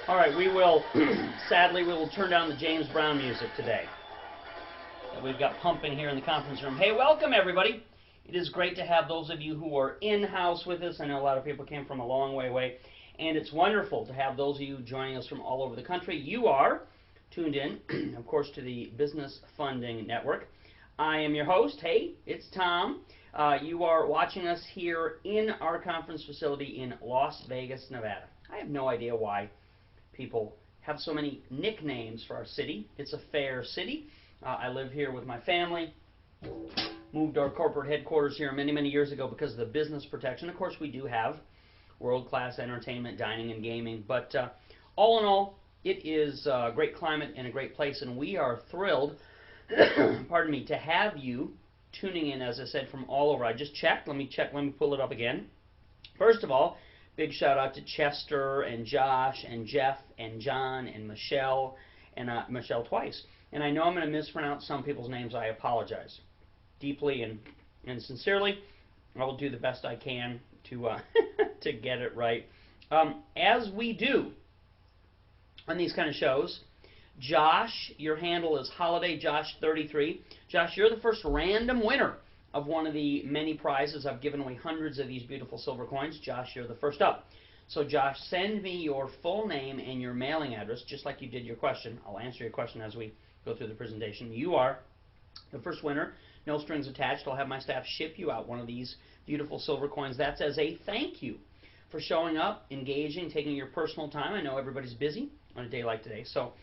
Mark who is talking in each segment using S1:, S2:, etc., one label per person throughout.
S1: All right, we will, sadly, we will turn down the James Brown music today that we've got pumping here in the conference room. Hey, welcome, everybody. It is great to have those of you who are in-house with us. I know a lot of people came from a long way away, and it's wonderful to have those of you joining us from all over the country. You are tuned in, of course, to the Business Funding Network. I am your host. Hey, it's Tom. You are watching us here in our conference facility in Las Vegas, Nevada. I have no idea why people have so many nicknames for our city. It's a fair city. I live here with my family. Moved our corporate headquarters here many, many years ago because of the business protection. Of course, we do have world-class entertainment, dining, and gaming. But all in all, it is a great climate and a great place, and we are thrilled, pardon me, to have you tuning in, as I said, from all over. I just checked. Let me pull it up again. First of all, big shout out to Chester and Josh and Jeff and John and Michelle twice. And I know I'm going to mispronounce some people's names. I apologize deeply and sincerely. I will do the best I can to to get it right. As we do on these kind of shows, Josh, your handle is HolidayJosh33. Josh, you're the first random winner of one of the many prizes. I've given away hundreds of these beautiful silver coins. Josh, you're the first up. So Josh, send me your full name and your mailing address, just like you did your question. I'll answer your question as we go through the presentation. You are the first winner. No strings attached. I'll have my staff ship you out one of these beautiful silver coins. That's as a thank you for showing up, engaging, taking your personal time. I know everybody's busy on a day like today. So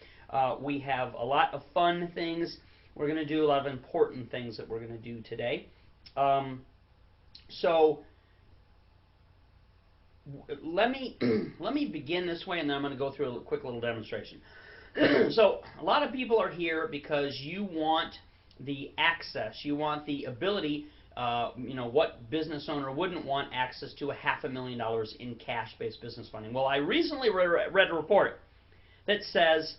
S1: we have a lot of fun things we're going to do, a lot of important things that we're going to do today. So let me begin this way, and then I'm going to go through a quick little demonstration. So a lot of people are here because you want the access, you want the ability. What business owner wouldn't want access to $500,000 in cash-based business funding? Well, I recently read a report that says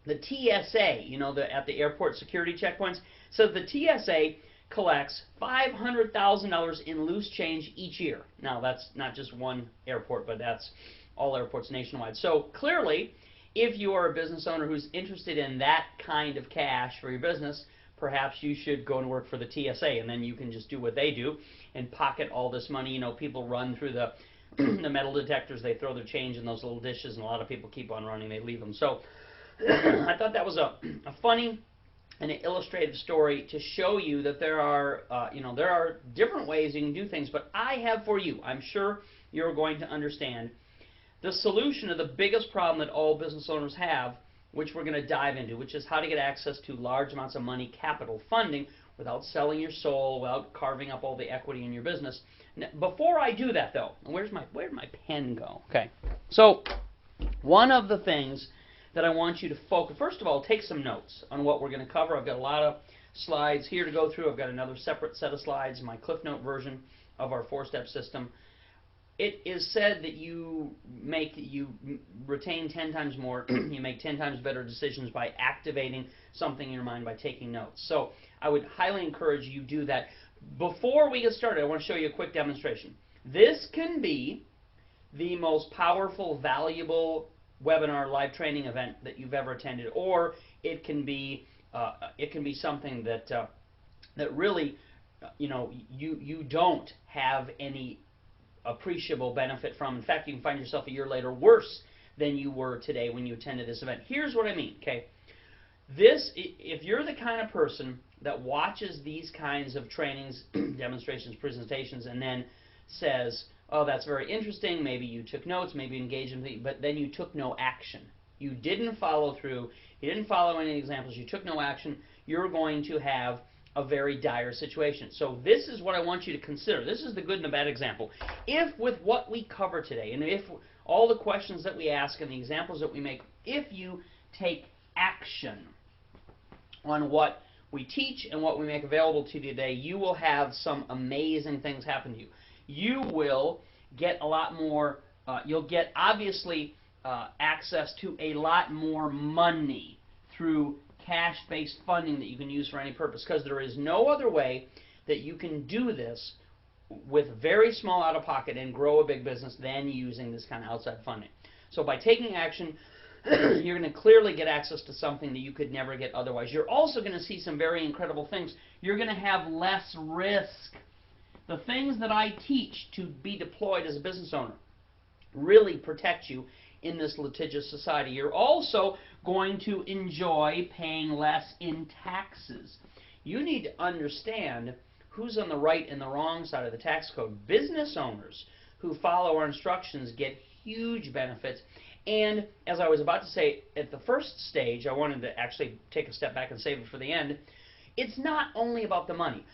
S1: the TSA, at the airport security checkpoints, says the TSA collects $500,000 in loose change each year. Now, that's not just one airport, but that's all airports nationwide. So clearly, if you are a business owner who's interested in that kind of cash for your business, perhaps you should go and work for the TSA, and then you can just do what they do and pocket all this money. People run through the the metal detectors, they throw their change in those little dishes, and a lot of people keep on running, they leave them. So I thought that was a funny and an illustrative story to show you that there are different ways you can do things, but I have for you, I'm sure you're going to understand, the solution to the biggest problem that all business owners have, which we're going to dive into, which is how to get access to large amounts of money, capital funding, without selling your soul, without carving up all the equity in your business. Now, before I do that, though, where'd my pen go? Okay, so one of the things that I want you to focus, first of all, take some notes on what we're going to cover. I've got a lot of slides here to go through. I've got another separate set of slides, my Cliff Note version of our four-step system. It is said that you retain 10 times more, you make 10 times better decisions by activating something in your mind by taking notes. So I would highly encourage you do that. Before we get started, I want to show you a quick demonstration. This can be the most powerful, valuable webinar live training event that you've ever attended, or it can be something that that really you don't have any appreciable benefit from. In fact, you can find yourself a year later worse than you were today when you attended this event. Here's what I mean, okay? If you're the kind of person that watches these kinds of trainings, demonstrations, presentations, and then says, oh, that's very interesting, maybe you took notes, maybe you engaged in me, but then you took no action. You didn't follow through, you didn't follow any examples, you took no action, you're going to have a very dire situation. So this is what I want you to consider. This is the good and the bad example. If with what we cover today, and if all the questions that we ask and the examples that we make, if you take action on what we teach and what we make available to you today, you will have some amazing things happen to you. You will get a lot more, you'll get obviously access to a lot more money through cash-based funding that you can use for any purpose, because there is no other way that you can do this with very small out-of-pocket and grow a big business than using this kind of outside funding. So by taking action, you're going to clearly get access to something that you could never get otherwise. You're also going to see some very incredible things. You're going to have less risk. The things that I teach to be deployed as a business owner really protect you in this litigious society. You're also going to enjoy paying less in taxes. You need to understand who's on the right and the wrong side of the tax code. Business owners who follow our instructions get huge benefits. And as I was about to say at the first stage, I wanted to actually take a step back and save it for the end. It's not only about the money.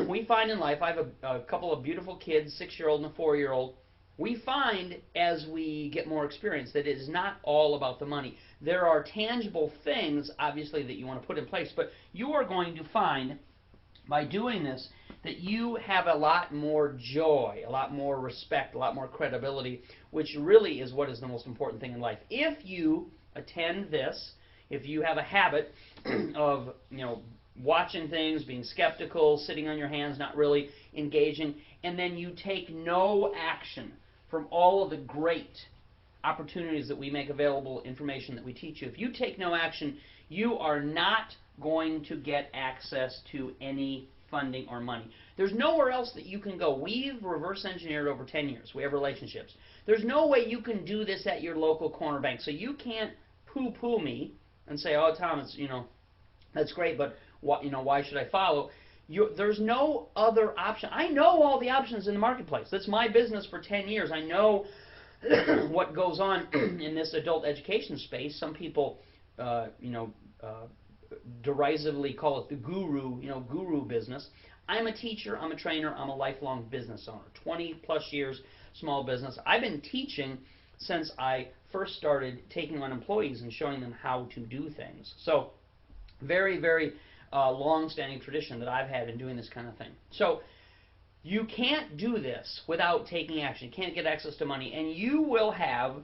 S1: We find in life, I have a couple of beautiful kids, 6-year-old and a 4-year-old. We find as we get more experience that it is not all about the money. There are tangible things, obviously, that you want to put in place, but you are going to find by doing this that you have a lot more joy, a lot more respect, a lot more credibility, which really is what is the most important thing in life. If you attend this, if you have a habit of, watching things, being skeptical, sitting on your hands, not really engaging, and then you take no action from all of the great opportunities that we make available, information that we teach you. If you take no action, you are not going to get access to any funding or money. There's nowhere else that you can go. We've reverse engineered over 10 years. We have relationships. There's no way you can do this at your local corner bank. So you can't poo-poo me and say, oh, Tom, it's, that's great, but why should I follow? There's no other option. I know all the options in the marketplace. That's my business for 10 years. I know what goes on in this adult education space. Some people, derisively call it the guru business. I'm a teacher, I'm a trainer, I'm a lifelong business owner. 20 plus years, small business. I've been teaching since I first started taking on employees and showing them how to do things. So, very, very long-standing tradition that I've had in doing this kind of thing. So, you can't do this without taking action. You can't get access to money, and you will have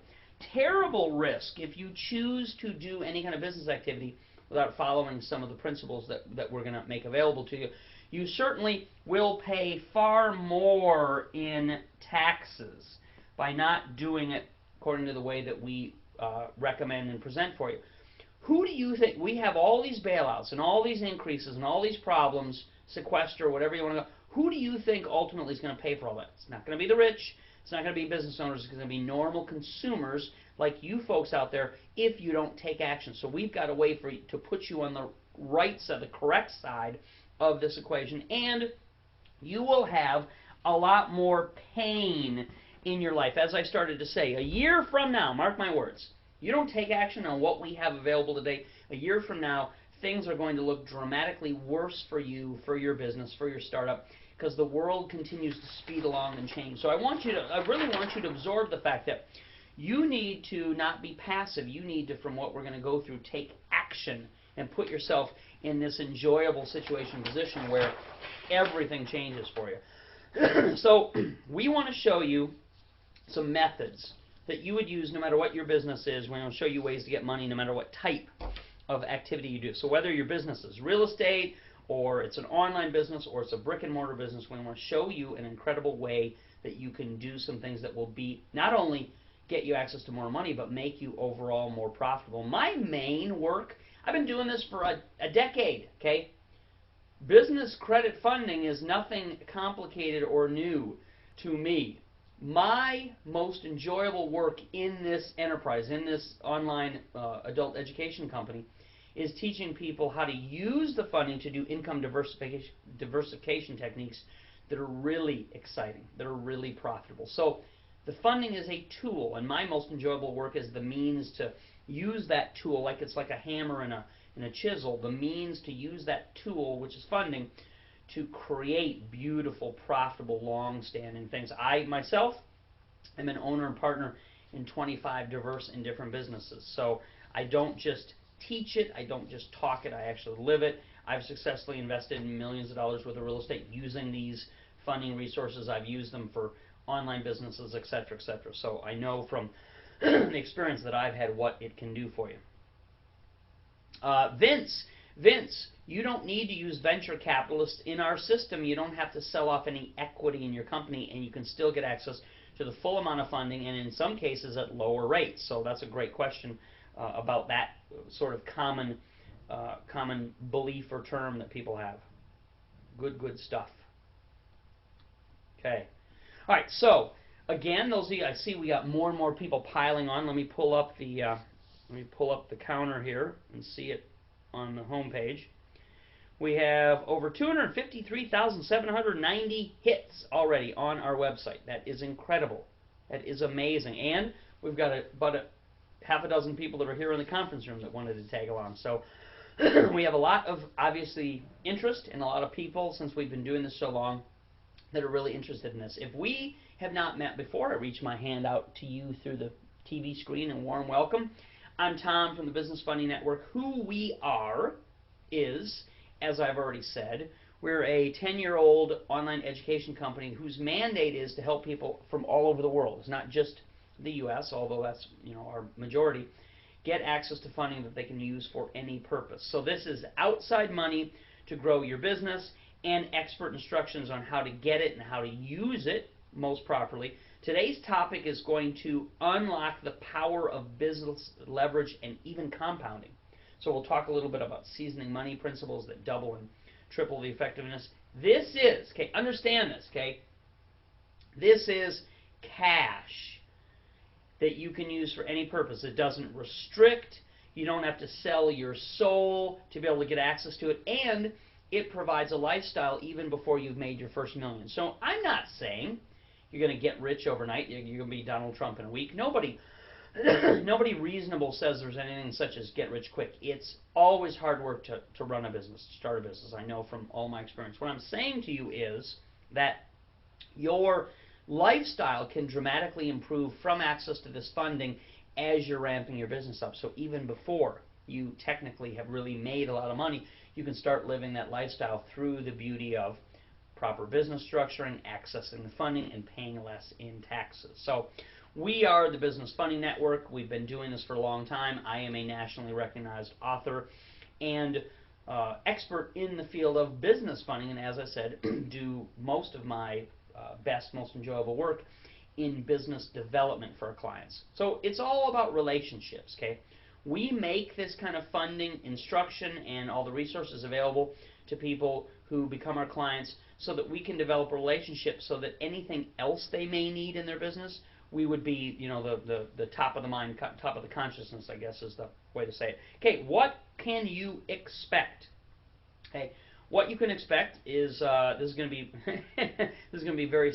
S1: terrible risk if you choose to do any kind of business activity without following some of the principles that we're going to make available to you. You certainly will pay far more in taxes by not doing it according to the way that we recommend and present for you. Who do you think, we have all these bailouts and all these increases and all these problems, sequester, whatever you want to go, who do you think ultimately is going to pay for all that? It's not going to be the rich, it's not going to be business owners, it's going to be normal consumers like you folks out there if you don't take action. So we've got a way for you to put you on the right side, the correct side of this equation, and you will have a lot more pain in your life. As I started to say, a year from now, mark my words, you don't take action on what we have available today, a year from now, things are going to look dramatically worse for you, for your business, for your startup, because the world continues to speed along and change. So I really want you to absorb the fact that you need to not be passive. You need to, from what we're going to go through, take action and put yourself in this enjoyable situation, position where everything changes for you. So we want to show you some methods that you would use no matter what your business is. We're going to show you ways to get money no matter what type of activity you do. So whether your business is real estate, or it's an online business, or it's a brick and mortar business, we want to show you an incredible way that you can do some things that will be not only get you access to more money, but make you overall more profitable. My main work, I've been doing this for a decade, okay? Business credit funding is nothing complicated or new to me. My most enjoyable work in this enterprise, in this online adult education company, is teaching people how to use the funding to do income diversification techniques that are really exciting, that are really profitable. So the funding is a tool, and my most enjoyable work is the means to use that tool, like it's like a hammer and a chisel, the means to use that tool, which is funding, to create beautiful, profitable, long-standing things. I, myself, am an owner and partner in 25 diverse and different businesses. So I don't just teach it, I don't just talk it, I actually live it. I've successfully invested in millions of dollars worth of real estate using these funding resources. I've used them for online businesses, etc., etc. So I know from the experience that I've had what it can do for you. Vince Vince, you don't need to use venture capitalists in our system. You don't have to sell off any equity in your company, and you can still get access to the full amount of funding, and in some cases at lower rates. So that's a great question about that sort of common belief or term that people have. Good stuff. Okay. All right. So again, those of you, I see we got more and more people piling on. Let me pull up the counter here and see it on the home page. We have over 253,790 hits already on our website. That is incredible. That is amazing. And we've got about half a dozen people that are here in the conference room that wanted to tag along. So we have a lot of, obviously, interest and a lot of people, since we've been doing this so long, that are really interested in this. If we have not met before, I reach my hand out to you through the TV screen and warm welcome. I'm Tom from the Business Funding Network. Who we are is, as I've already said, we're a 10-year-old online education company whose mandate is to help people from all over the world. It's not just the U.S., although that's our majority, get access to funding that they can use for any purpose. So this is outside money to grow your business and expert instructions on how to get it and how to use it most properly. Today's topic is going to unlock the power of business leverage and even compounding. So we'll talk a little bit about seasoning money principles that double and triple the effectiveness. This is, okay, understand this, okay? This is cash that you can use for any purpose. It doesn't restrict. You don't have to sell your soul to be able to get access to it. And it provides a lifestyle even before you've made your first million. So I'm not saying you're going to get rich overnight. You're going to be Donald Trump in a week. Nobody reasonable says there's anything such as get rich quick. It's always hard work to run a business, to start a business. I know from all my experience. What I'm saying to you is that your lifestyle can dramatically improve from access to this funding as you're ramping your business up. So even before you technically have really made a lot of money, you can start living that lifestyle through the beauty of proper business structuring, accessing the funding, and paying less in taxes. So we are the Business Funding Network. We've been doing this for a long time. I am a nationally recognized author and expert in the field of business funding, and as I said, do most of my best, most enjoyable work in business development for our clients. So it's all about relationships, okay? We make this kind of funding, instruction, and all the resources available to people who become our clients so that we can develop a relationship so that anything else they may need in their business, we would be, the top of the mind, top of the consciousness, I guess is the way to say it. Okay, what can you expect? Okay, what you can expect is this is going to be very,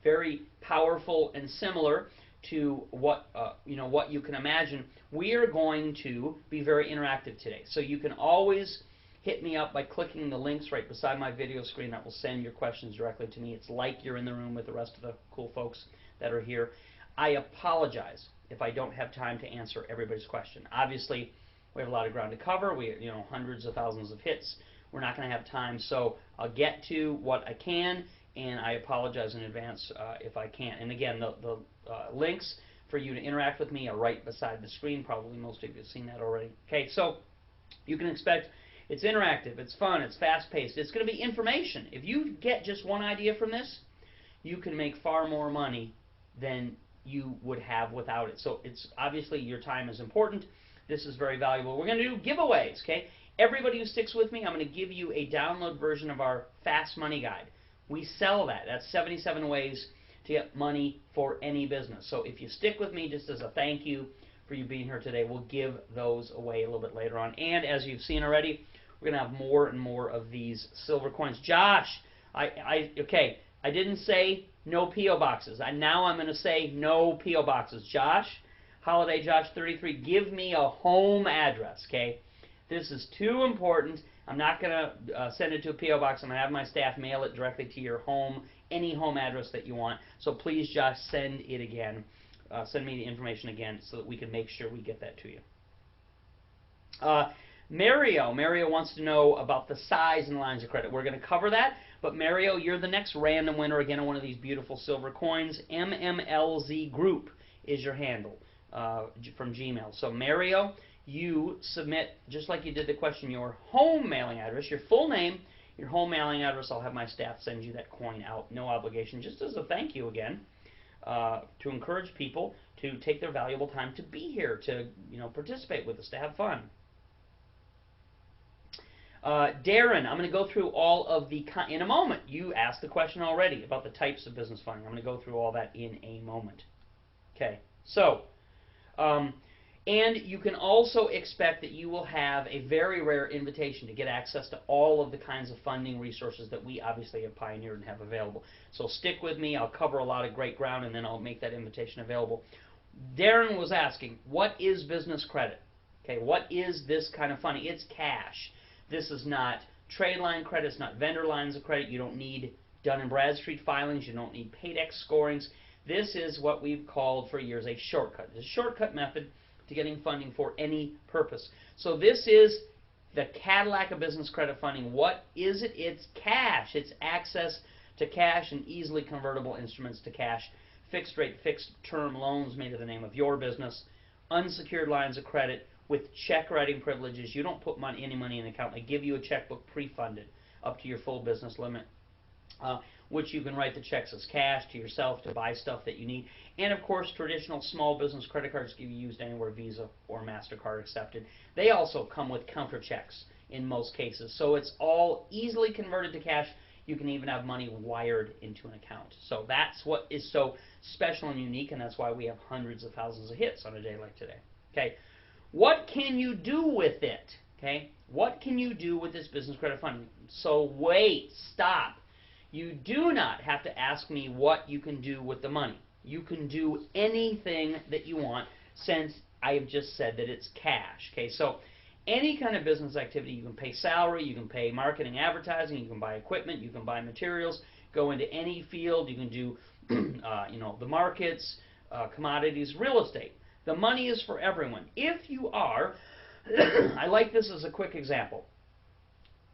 S1: very powerful and similar to what what you can imagine. We are going to be very interactive today, so you can always hit me up by clicking the links right beside my video screen. That will send your questions directly to me. It's like you're in the room with the rest of the cool folks that are here. I apologize if I don't have time to answer everybody's question. Obviously, we have a lot of ground to cover. We hundreds of thousands of hits. We're not going to have time, so I'll get to what I can, and I apologize in advance if I can't. And again, the links for you to interact with me are right beside the screen. Probably most of you have seen that already. Okay, so you can expect it's interactive, it's fun, it's fast-paced, it's going to be information. If you get just one idea from this, you can make far more money than you would have without it. So it's obviously your time is important. This is very valuable. We're going to do giveaways, okay? Everybody who sticks with me, I'm going to give you a download version of our Fast Money Guide. We sell that. That's 77 ways to get money for any business. So if you stick with me, just as a thank you for you being here today, we'll give those away a little bit later on. And as you've seen already, we're going to have more and more of these silver coins. Josh, okay, I didn't say no P.O. boxes. Now I'm going to say no P.O. boxes. Josh, Holiday Josh 33, give me a home address, okay? This is too important. I'm not going to send it to a P.O. box. I'm going to have my staff mail it directly to your home, any home address that you want. So please, Josh, send it again. Send me the information again so that we can make sure we get that to you. Mario wants to know about the size and lines of credit. We're going to cover that, but Mario, you're the next random winner again of one of these beautiful silver coins. MMLZ Group is your handle from Gmail. So Mario, you submit, just like you did the question, your home mailing address, your full name, your home mailing address. I'll have my staff send you that coin out, no obligation, just as a thank you again, to encourage people to take their valuable time to be here, to participate with us, to have fun. Darren, I'm going to go through all of the, in a moment. You asked the question already about the types of business funding. I'm going to go through all that in a moment. Okay, so, and you can also expect that you will have a very rare invitation to get access to all of the kinds of funding resources that we obviously have pioneered and have available. So stick with me. I'll cover a lot of great ground, and then I'll make that invitation available. Darren was asking, what is business credit? Okay, what is this kind of funding? It's cash. This is not trade line credit. It's not vendor lines of credit. You don't need Dun & Bradstreet filings. You don't need Paydex scorings. This is what we've called for years a shortcut. It's a shortcut method to getting funding for any purpose. So this is the Cadillac of business credit funding. What is it? It's cash. It's access to cash and easily convertible instruments to cash, fixed rate, fixed term loans made in the name of your business, unsecured lines of credit with check writing privileges. You don't put any money in the account. They give you a checkbook pre-funded up to your full business limit, which you can write the checks as cash to yourself to buy stuff that you need. And of course, traditional small business credit cards can be used anywhere Visa or MasterCard accepted. They also come with counter checks in most cases. So it's all easily converted to cash. You can even have money wired into an account. So that's what is so special and unique, and that's why we have hundreds of thousands of hits on a day like today. Okay, what can you do with it? Okay, what can you do with this business credit funding? So wait, stop. You do not have to ask me what you can do with the money. You can do anything that you want, since I have just said that it's cash. Okay, so any kind of business activity, you can pay salary, you can pay marketing, advertising, you can buy equipment, you can buy materials, go into any field, you can do the markets, commodities, real estate. The money is for everyone. If you are, I like this as a quick example.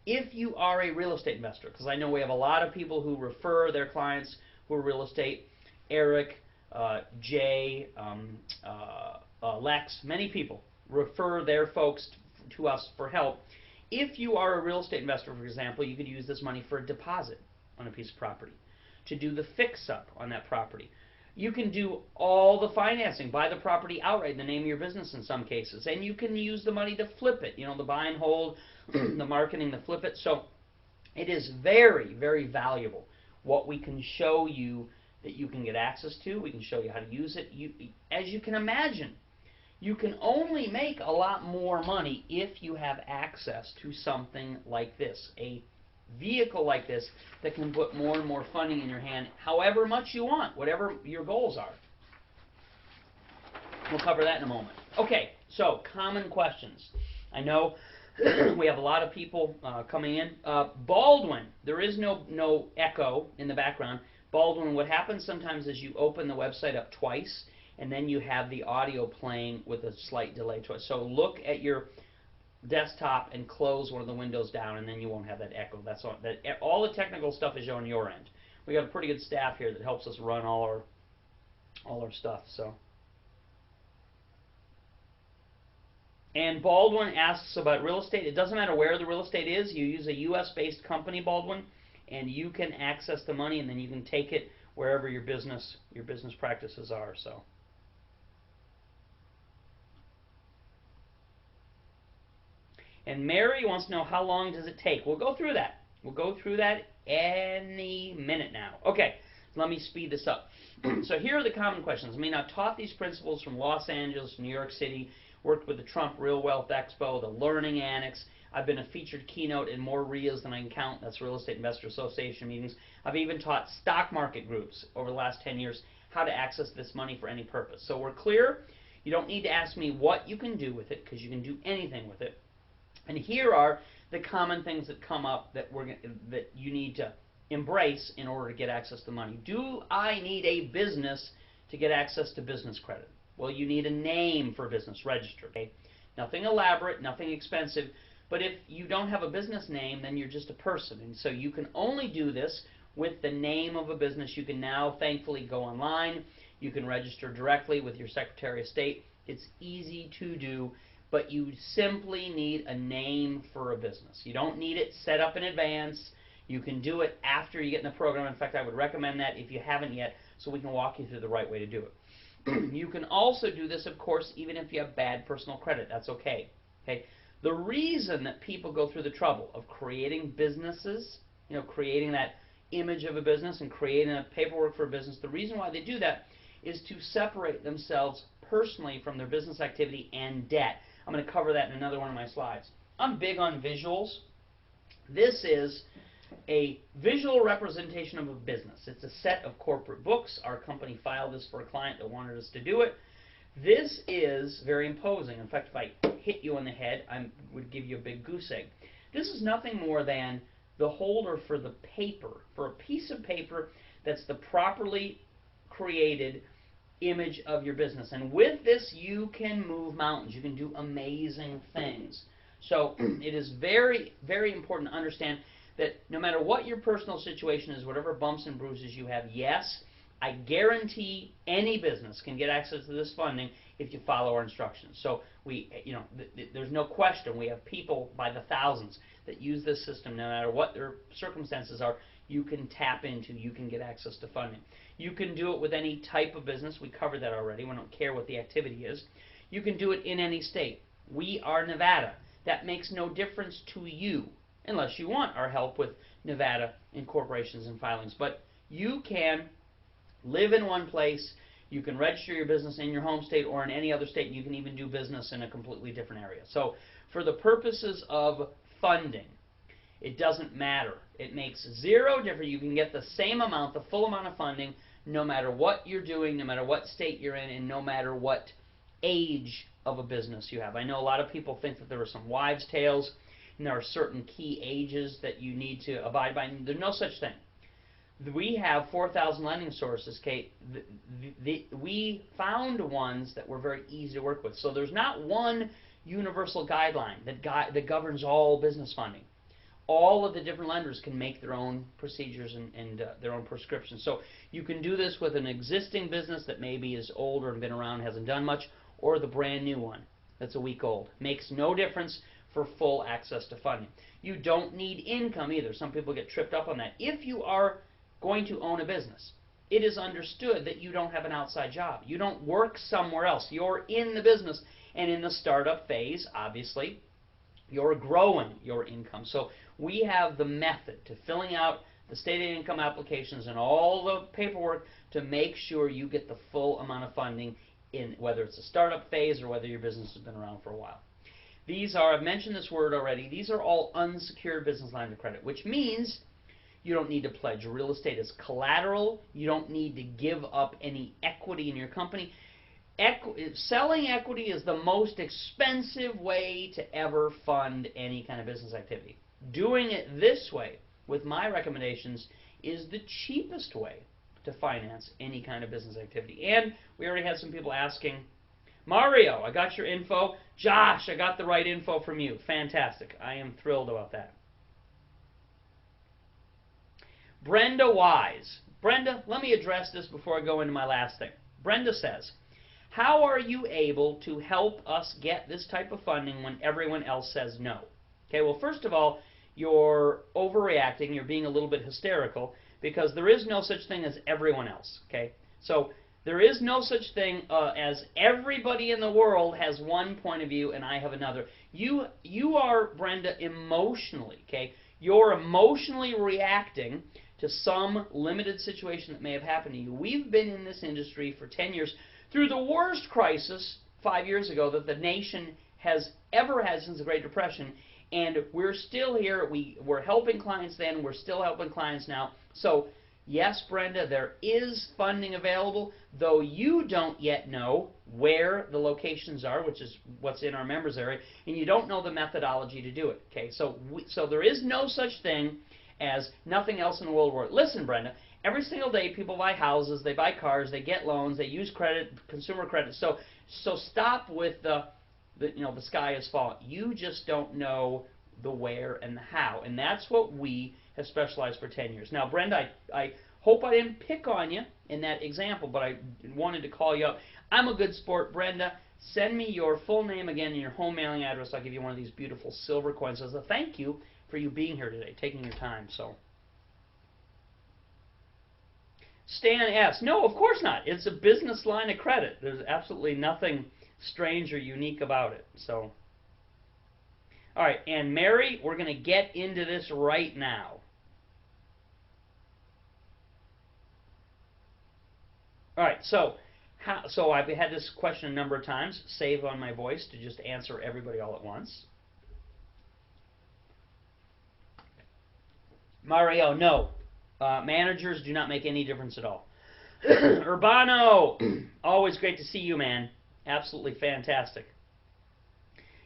S1: If you are a real estate investor, because I know we have a lot of people who refer their clients who are real estate, Eric, Jay, Lex, many people refer their folks to us for help. If you are a real estate investor, for example, you could use this money for a deposit on a piece of property, to do the fix-up on that property. You can do all the financing, buy the property outright in the name of your business in some cases, and you can use the money to flip it, the buy and hold, the marketing, the flip it. So it is very, very valuable what we can show you that you can get access to. We can show you how to use it. As you can imagine, you can only make a lot more money if you have access to something like this, a vehicle like this that can put more and more funding in your hand however much you want, whatever your goals are. We'll cover that in a moment. Okay, so common questions. I know we have a lot of people coming in. Baldwin, there is no echo in the background. Baldwin, what happens sometimes is you open the website up twice, and then you have the audio playing with a slight delay to it. So look at your desktop and close one of the windows down, and then you won't have that echo. That's all the technical stuff is on your end. We got a pretty good staff here that helps us run all our stuff. So, and Baldwin asks about real estate. It doesn't matter where the real estate is. You use a U.S.-based company, Baldwin, and you can access the money, and then you can take it wherever your business practices are. So. And Mary wants to know, how long does it take? We'll go through that. We'll go through that any minute now. Okay, let me speed this up. So here are the common questions. I mean, I've taught these principles from Los Angeles, New York City, worked with the Trump Real Wealth Expo, the Learning Annex. I've been a featured keynote in more RIAs than I can count. That's Real Estate Investor Association meetings. I've even taught stock market groups over the last 10 years how to access this money for any purpose. So we're clear. You don't need to ask me what you can do with it, because you can do anything with it. And here are the common things that come up that you need to embrace in order to get access to money. Do I need a business to get access to business credit? Well, you need a name for business registered. Okay? Nothing elaborate, nothing expensive. But if you don't have a business name, then you're just a person. And so you can only do this with the name of a business. You can now, thankfully, go online. You can register directly with your Secretary of State. It's easy to do. but you simply need a name for a business. You don't need it set up in advance. You can do it after you get in the program. In fact, I would recommend that if you haven't yet, so we can walk you through the right way to do it. You can also do this, of course, even if you have bad personal credit. That's okay. Okay. The reason that people go through the trouble of creating businesses, creating that image of a business and creating a paperwork for a business, the reason why they do that is to separate themselves personally from their business activity and debt. I'm going to cover that in another one of my slides. I'm big on visuals. This is a visual representation of a business. It's a set of corporate books. Our company filed this for a client that wanted us to do it. This is very imposing. In fact, if I hit you on the head, I would give you a big goose egg. This is nothing more than the holder for the paper, for a piece of paper that's the properly created image of your business. And with this, you can move mountains. You can do amazing things. So it is very, very important to understand that no matter what your personal situation is, whatever bumps and bruises you have, yes, I guarantee any business can get access to this funding if you follow our instructions. So there's no question. We have people by the thousands that use this system. No matter what their circumstances are, you can tap into, you can get access to funding. You can do it with any type of business. We covered that already. We don't care what the activity is. You can do it in any state. We are Nevada. That makes no difference to you unless you want our help with Nevada incorporations and filings. But you can live in one place. You can register your business in your home state or in any other state. You can even do business in a completely different area. So for the purposes of funding, it doesn't matter. It makes zero difference. You can get the same amount, the full amount of funding, no matter what you're doing, no matter what state you're in, and no matter what age of a business you have. I know a lot of people think that there are some wives' tales, and there are certain key ages that you need to abide by. There's no such thing. We have 4,000 lending sources, Kate. We found ones that were very easy to work with. So there's not one universal guideline that governs all business funding. All of the different lenders can make their own procedures and their own prescriptions. So you can do this with an existing business that maybe is older and been around, hasn't done much, or the brand new one that's a week old. Makes no difference for full access to funding. You don't need income either. Some people get tripped up on that. If you are going to own a business, it is understood that you don't have an outside job. You don't work somewhere else. You're in the business, and in the startup phase, obviously, you're growing your income. So we have the method to filling out the state aid income applications and all the paperwork to make sure you get the full amount of funding in whether it's a startup phase or whether your business has been around for a while. These are, I've mentioned this word already, these are all unsecured business lines of credit, which means you don't need to pledge real estate as collateral. You don't need to give up any equity in your company. Selling equity is the most expensive way to ever fund any kind of business activity. Doing it this way, with my recommendations, is the cheapest way to finance any kind of business activity. And we already had some people asking, Mario, I got your info. Josh, I got the right info from you. Fantastic. I am thrilled about that. Brenda Wise. Brenda, let me address this before I go into my last thing. Brenda says, how are you able to help us get this type of funding when everyone else says no? Okay, well, first of all, you're overreacting. You're being a little bit hysterical because there is no such thing as everyone else. Okay, so there is no such thing as everybody in the world has one point of view and I have another. You are, Brenda, emotionally, okay? You're emotionally reacting to some limited situation that may have happened to you. We've been in this industry for 10 years through the worst crisis 5 years ago that the nation has ever had since the Great Depression, and we're still here. We're helping clients then. We're still helping clients now. So yes, Brenda, there is funding available, though you don't yet know where the locations are, which is what's in our members area, and you don't know the methodology to do it. Okay, so there is no such thing as nothing else in the world works. Listen, Brenda, every single day people buy houses, they buy cars, they get loans, they use credit, consumer credit. So stop with the sky is falling. You just don't know the where and the how, and that's what we have specialized for 10 years. Now, Brenda, I Hope I didn't pick on you in that example, but I wanted to call you up. I'm a good sport, Brenda. Send me your full name again and your home mailing address. I'll give you one of these beautiful silver coins as a thank you for you being here today, taking your time. So, Stan S. No, of course not. It's a business line of credit. There's absolutely nothing strange or unique about it. So, all right, and Mary, we're going to get into this right now. All right, so I've had this question a number of times. Save on my voice to just answer everybody all at once. Mario, no. Managers do not make any difference at all. Urbano, always great to see you, man. Absolutely fantastic.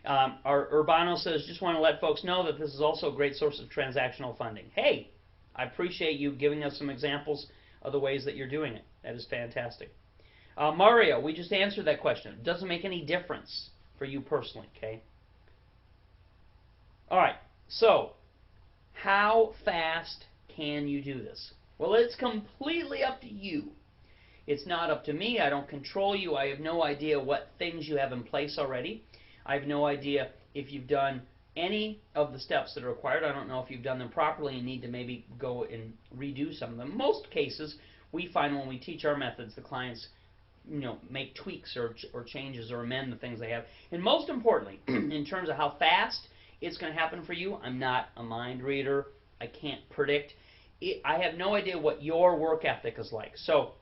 S1: Our Urbano says, just want to let folks know that this is also a great source of transactional funding. Hey, I appreciate you giving us some examples of the ways that you're doing it. That is fantastic. Mario, we just answered that question. It doesn't make any difference for you personally, okay? All right, so how fast can you do this? Well, it's completely up to you. It's not up to me. I don't control you. I have no idea what things you have in place already. I have no idea if you've done any of the steps that are required. I don't know if you've done them properly and need to maybe go and redo some of them. Most cases, we find when we teach our methods, the clients make tweaks or changes or amend the things they have. And most importantly, in terms of how fast it's going to happen for you, I'm not a mind reader. I can't predict. I have no idea what your work ethic is like. So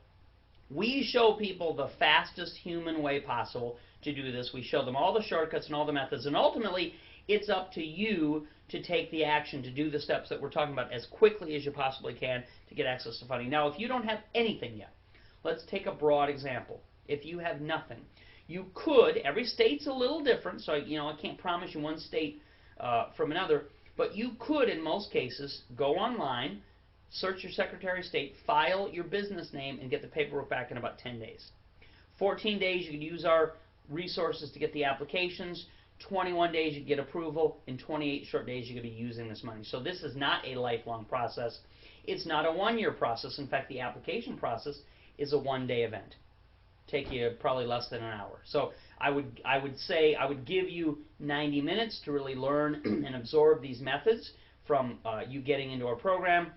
S1: we show people the fastest human way possible to do this. We show them all the shortcuts and all the methods. And ultimately, it's up to you to take the action to do the steps that we're talking about as quickly as you possibly can to get access to funding. Now, if you don't have anything yet, let's take a broad example. If you have nothing, you could, every state's a little different, so I can't promise you one state from another, but you could, in most cases, go online, search your Secretary of State, file your business name, and get the paperwork back in about 10 days. 14 days, you could use our resources to get the applications. 21 days, you get approval. In 28 short days, you could be using this money. So this is not a lifelong process. It's not a one-year process. In fact, the application process is a one-day event. Take you probably less than an hour. So I would say I would give you 90 minutes to really learn and absorb these methods from you getting into our program.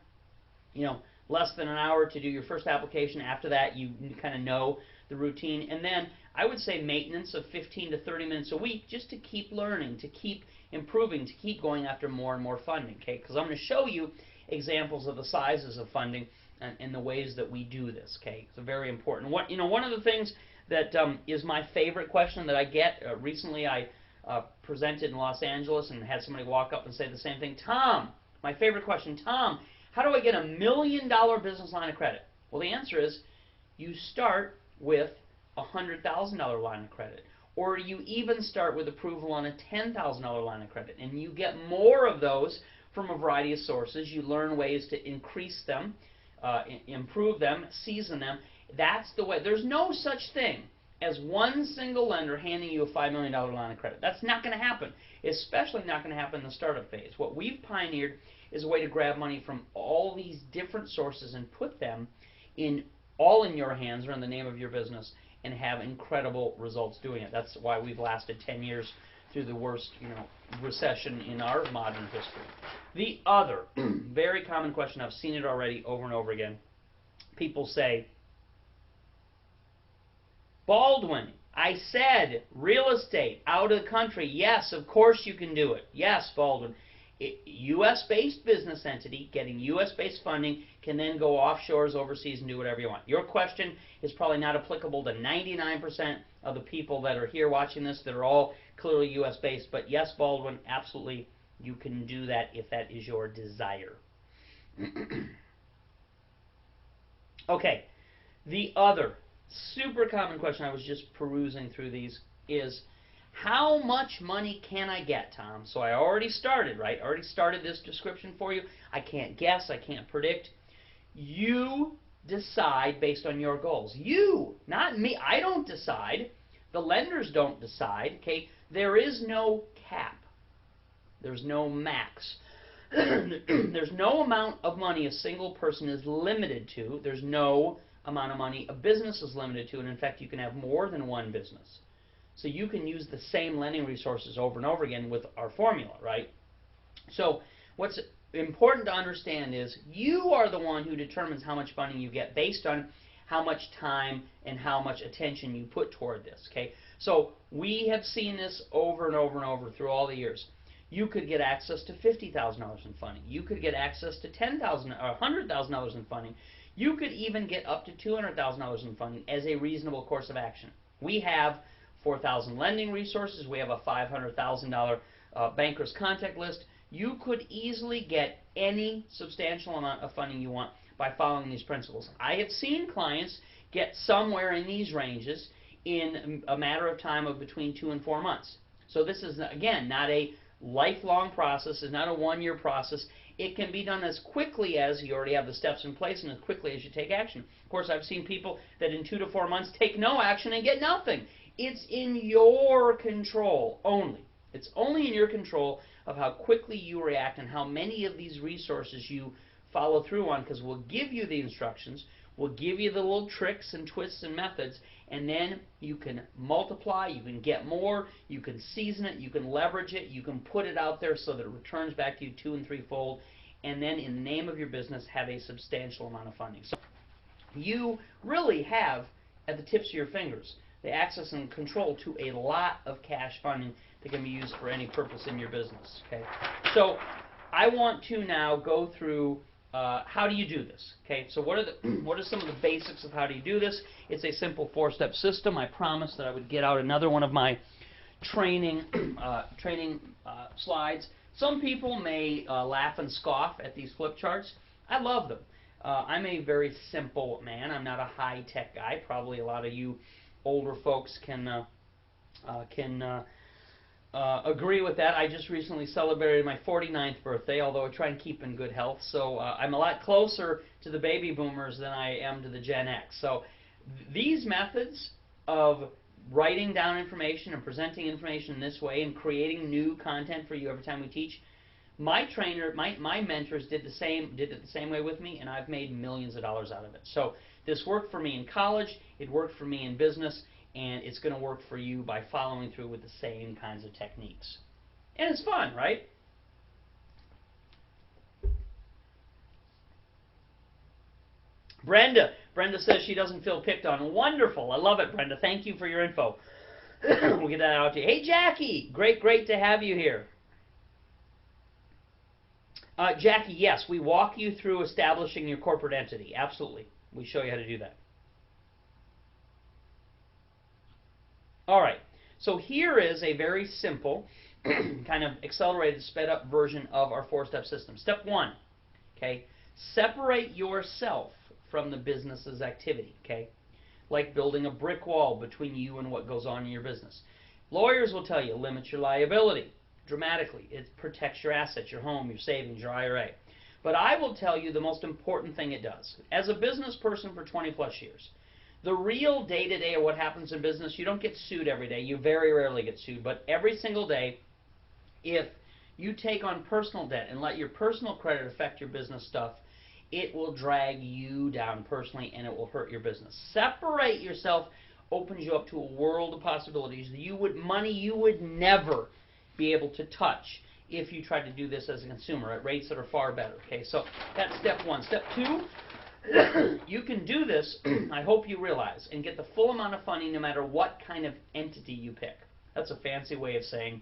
S1: Less than an hour to do your first application. After that, you kind of know the routine. And then I would say maintenance of 15 to 30 minutes a week just to keep learning, to keep improving, to keep going after more and more funding. Okay? Because I'm going to show you examples of the sizes of funding and the ways that we do this. Okay? It's very important. One of the things that is my favorite question that I get, recently I presented in Los Angeles and had somebody walk up and say the same thing. Tom, my favorite question, Tom, how do I get $1 million business line of credit? Well, the answer is you start with a $100,000 line of credit, or you even start with approval on a $10,000 line of credit, and you get more of those from a variety of sources. You learn ways to increase them, improve them, season them. That's the way. There's no such thing as one single lender handing you a $5 million line of credit. That's not going to happen, especially not going to happen in the startup phase. What we've pioneered is a way to grab money from all these different sources and put them all in your hands or in the name of your business and have incredible results doing it. That's why we've lasted 10 years through the worst recession in our modern history. The other very common question, I've seen it already over and over again. People say, Baldwin, I said real estate out of the country. Yes, of course you can do it. Yes, Baldwin. U.S.-based business entity getting U.S.-based funding can then go offshores, overseas, and do whatever you want. Your question is probably not applicable to 99% of the people that are here watching this that are all clearly U.S.-based. But yes, Baldwin, absolutely, you can do that if that is your desire. Okay, the other super common question, I was just perusing through these, is how much money can I get, Tom? So I already started, right? I already started this description for you. I can't guess. I can't predict. You decide based on your goals. You, not me. I don't decide. The lenders don't decide. Okay? There is no cap. There's no max. There's no amount of money a single person is limited to. There's no amount of money a business is limited to. And in fact, you can have more than one business. So you can use the same lending resources over and over again with our formula, right? So what's important to understand is you are the one who determines how much funding you get based on how much time and how much attention you put toward this, okay? So we have seen this over and over and over through all the years. You could get access to $50,000 in funding. You could get access to $10,000 or $100,000 in funding. You could even get up to $200,000 in funding as a reasonable course of action. We have 4,000 lending resources. We have a $500,000 banker's contact list. You could easily get any substantial amount of funding you want by following these principles. I have seen clients get somewhere in these ranges in a matter of time of between 2 and 4 months. So this is, again, not a lifelong process. It's not a one-year process. It can be done as quickly as you already have the steps in place and as quickly as you take action. Of course, I've seen people that in 2 to 4 months take no action and get nothing. It's in your control only. It's only in your control of how quickly you react and how many of these resources you follow through on, because we'll give you the instructions, we'll give you the little tricks and twists and methods, and then you can multiply, you can get more, you can season it, you can leverage it, you can put it out there so that it returns back to you 2- and 3-fold, and then in the name of your business have a substantial amount of funding. So you really have, at the tips of your fingers, the access and control to a lot of cash funding that can be used for any purpose in your business. Okay, so I want to now go through how do you do this. Okay, so what are some of the basics of how do you do this? It's a simple 4-step system. I promised that I would get out another one of my training slides. Some people may laugh and scoff at these flip charts. I love them. I'm a very simple man. I'm not a high-tech guy. Probably a lot of you older folks can agree with that. I just recently celebrated my 49th birthday, although I try and keep in good health. So I'm a lot closer to the baby boomers than I am to the Gen X. So these methods of writing down information and presenting information in this way and creating new content for you every time we teach, my trainer, my mentors did it the same way with me, and I've made millions of dollars out of it. So this worked for me in college, it worked for me in business, and it's going to work for you by following through with the same kinds of techniques. And it's fun, right? Brenda says she doesn't feel picked on. Wonderful. I love it, Brenda. Thank you for your info. We'll get that out to you. Hey, Jackie. Great to have you here. Jackie, yes, we walk you through establishing your corporate entity. Absolutely. We show you how to do that. All right, so here is a very simple, kind of accelerated, sped up version of our 4-step system. Step 1, okay, separate yourself from the business's activity, okay, like building a brick wall between you and what goes on in your business. Lawyers will tell you, limit your liability dramatically. It protects your assets, your home, your savings, your IRA. But I will tell you the most important thing it does. As a business person for 20 plus years, the real day-to-day of what happens in business, you don't get sued every day. You very rarely get sued. But every single day, if you take on personal debt and let your personal credit affect your business stuff, it will drag you down personally and it will hurt your business. Separate yourself opens you up to a world of possibilities. Money you would never be able to touch if you tried to do this as a consumer at rates that are far better. Okay, so that's step 1. Step 2, you can do this, I hope you realize, and get the full amount of funding no matter what kind of entity you pick. That's a fancy way of saying,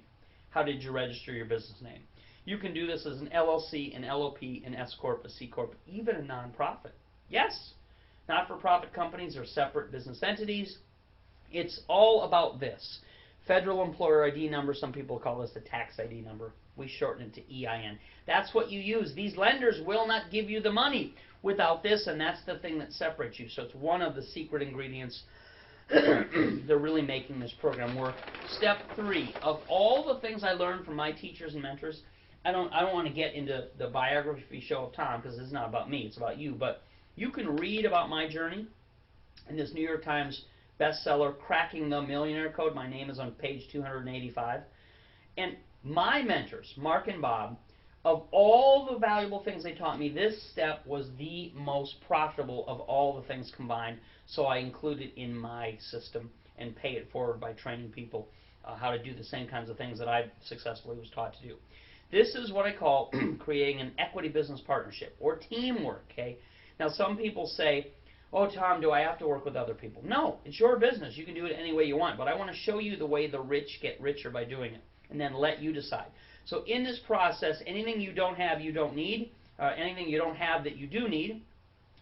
S1: how did you register your business name? You can do this as an LLC, an LOP, an S-Corp, a C-Corp, even a nonprofit. Yes, not-for-profit companies are separate business entities. It's all about this. Federal Employer ID number, some people call this the tax ID number. We shorten it to EIN. That's what you use. These lenders will not give you the money without this, and that's the thing that separates you. So it's one of the secret ingredients. They're really making this program work. Step 3, of all the things I learned from my teachers and mentors, I don't want to get into the biography show of Tom, because it's not about me, it's about you. But you can read about my journey in this New York Times bestseller, Cracking the Millionaire Code. My name is on page 285. And my mentors, Mark and Bob, Of all the valuable things they taught me, this step was the most profitable of all the things combined, so I include it in my system and pay it forward by training people how to do the same kinds of things that I successfully was taught to do. This is what I call creating an equity business partnership, or teamwork, okay? Now, some people say, oh, Tom, do I have to work with other people? No, it's your business. You can do it any way you want, but I want to show you the way the rich get richer by doing it, and then let you decide. So in this process, anything you don't have, you don't need. Anything you don't have that you do need,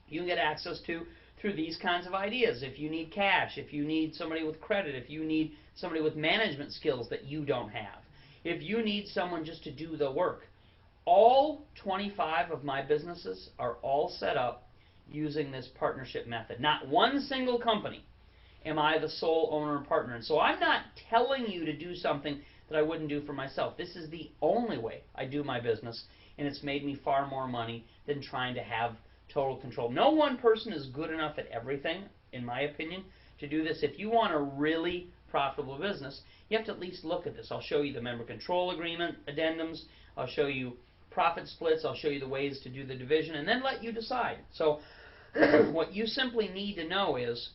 S1: you can get access to through these kinds of ideas. If you need cash, if you need somebody with credit, if you need somebody with management skills that you don't have, if you need someone just to do the work. All 25 of my businesses are all set up using this partnership method. Not one single company am I the sole owner and partner. And so I'm not telling you to do something that I wouldn't do for myself. This is the only way I do my business, and it's made me far more money than trying to have total control. No one person is good enough at everything, in my opinion, to do this. If you want a really profitable business, you have to at least look at this. I'll show you the member control agreement addendums. I'll show you profit splits. I'll show you the ways to do the division, and then let you decide. So what you simply need to know is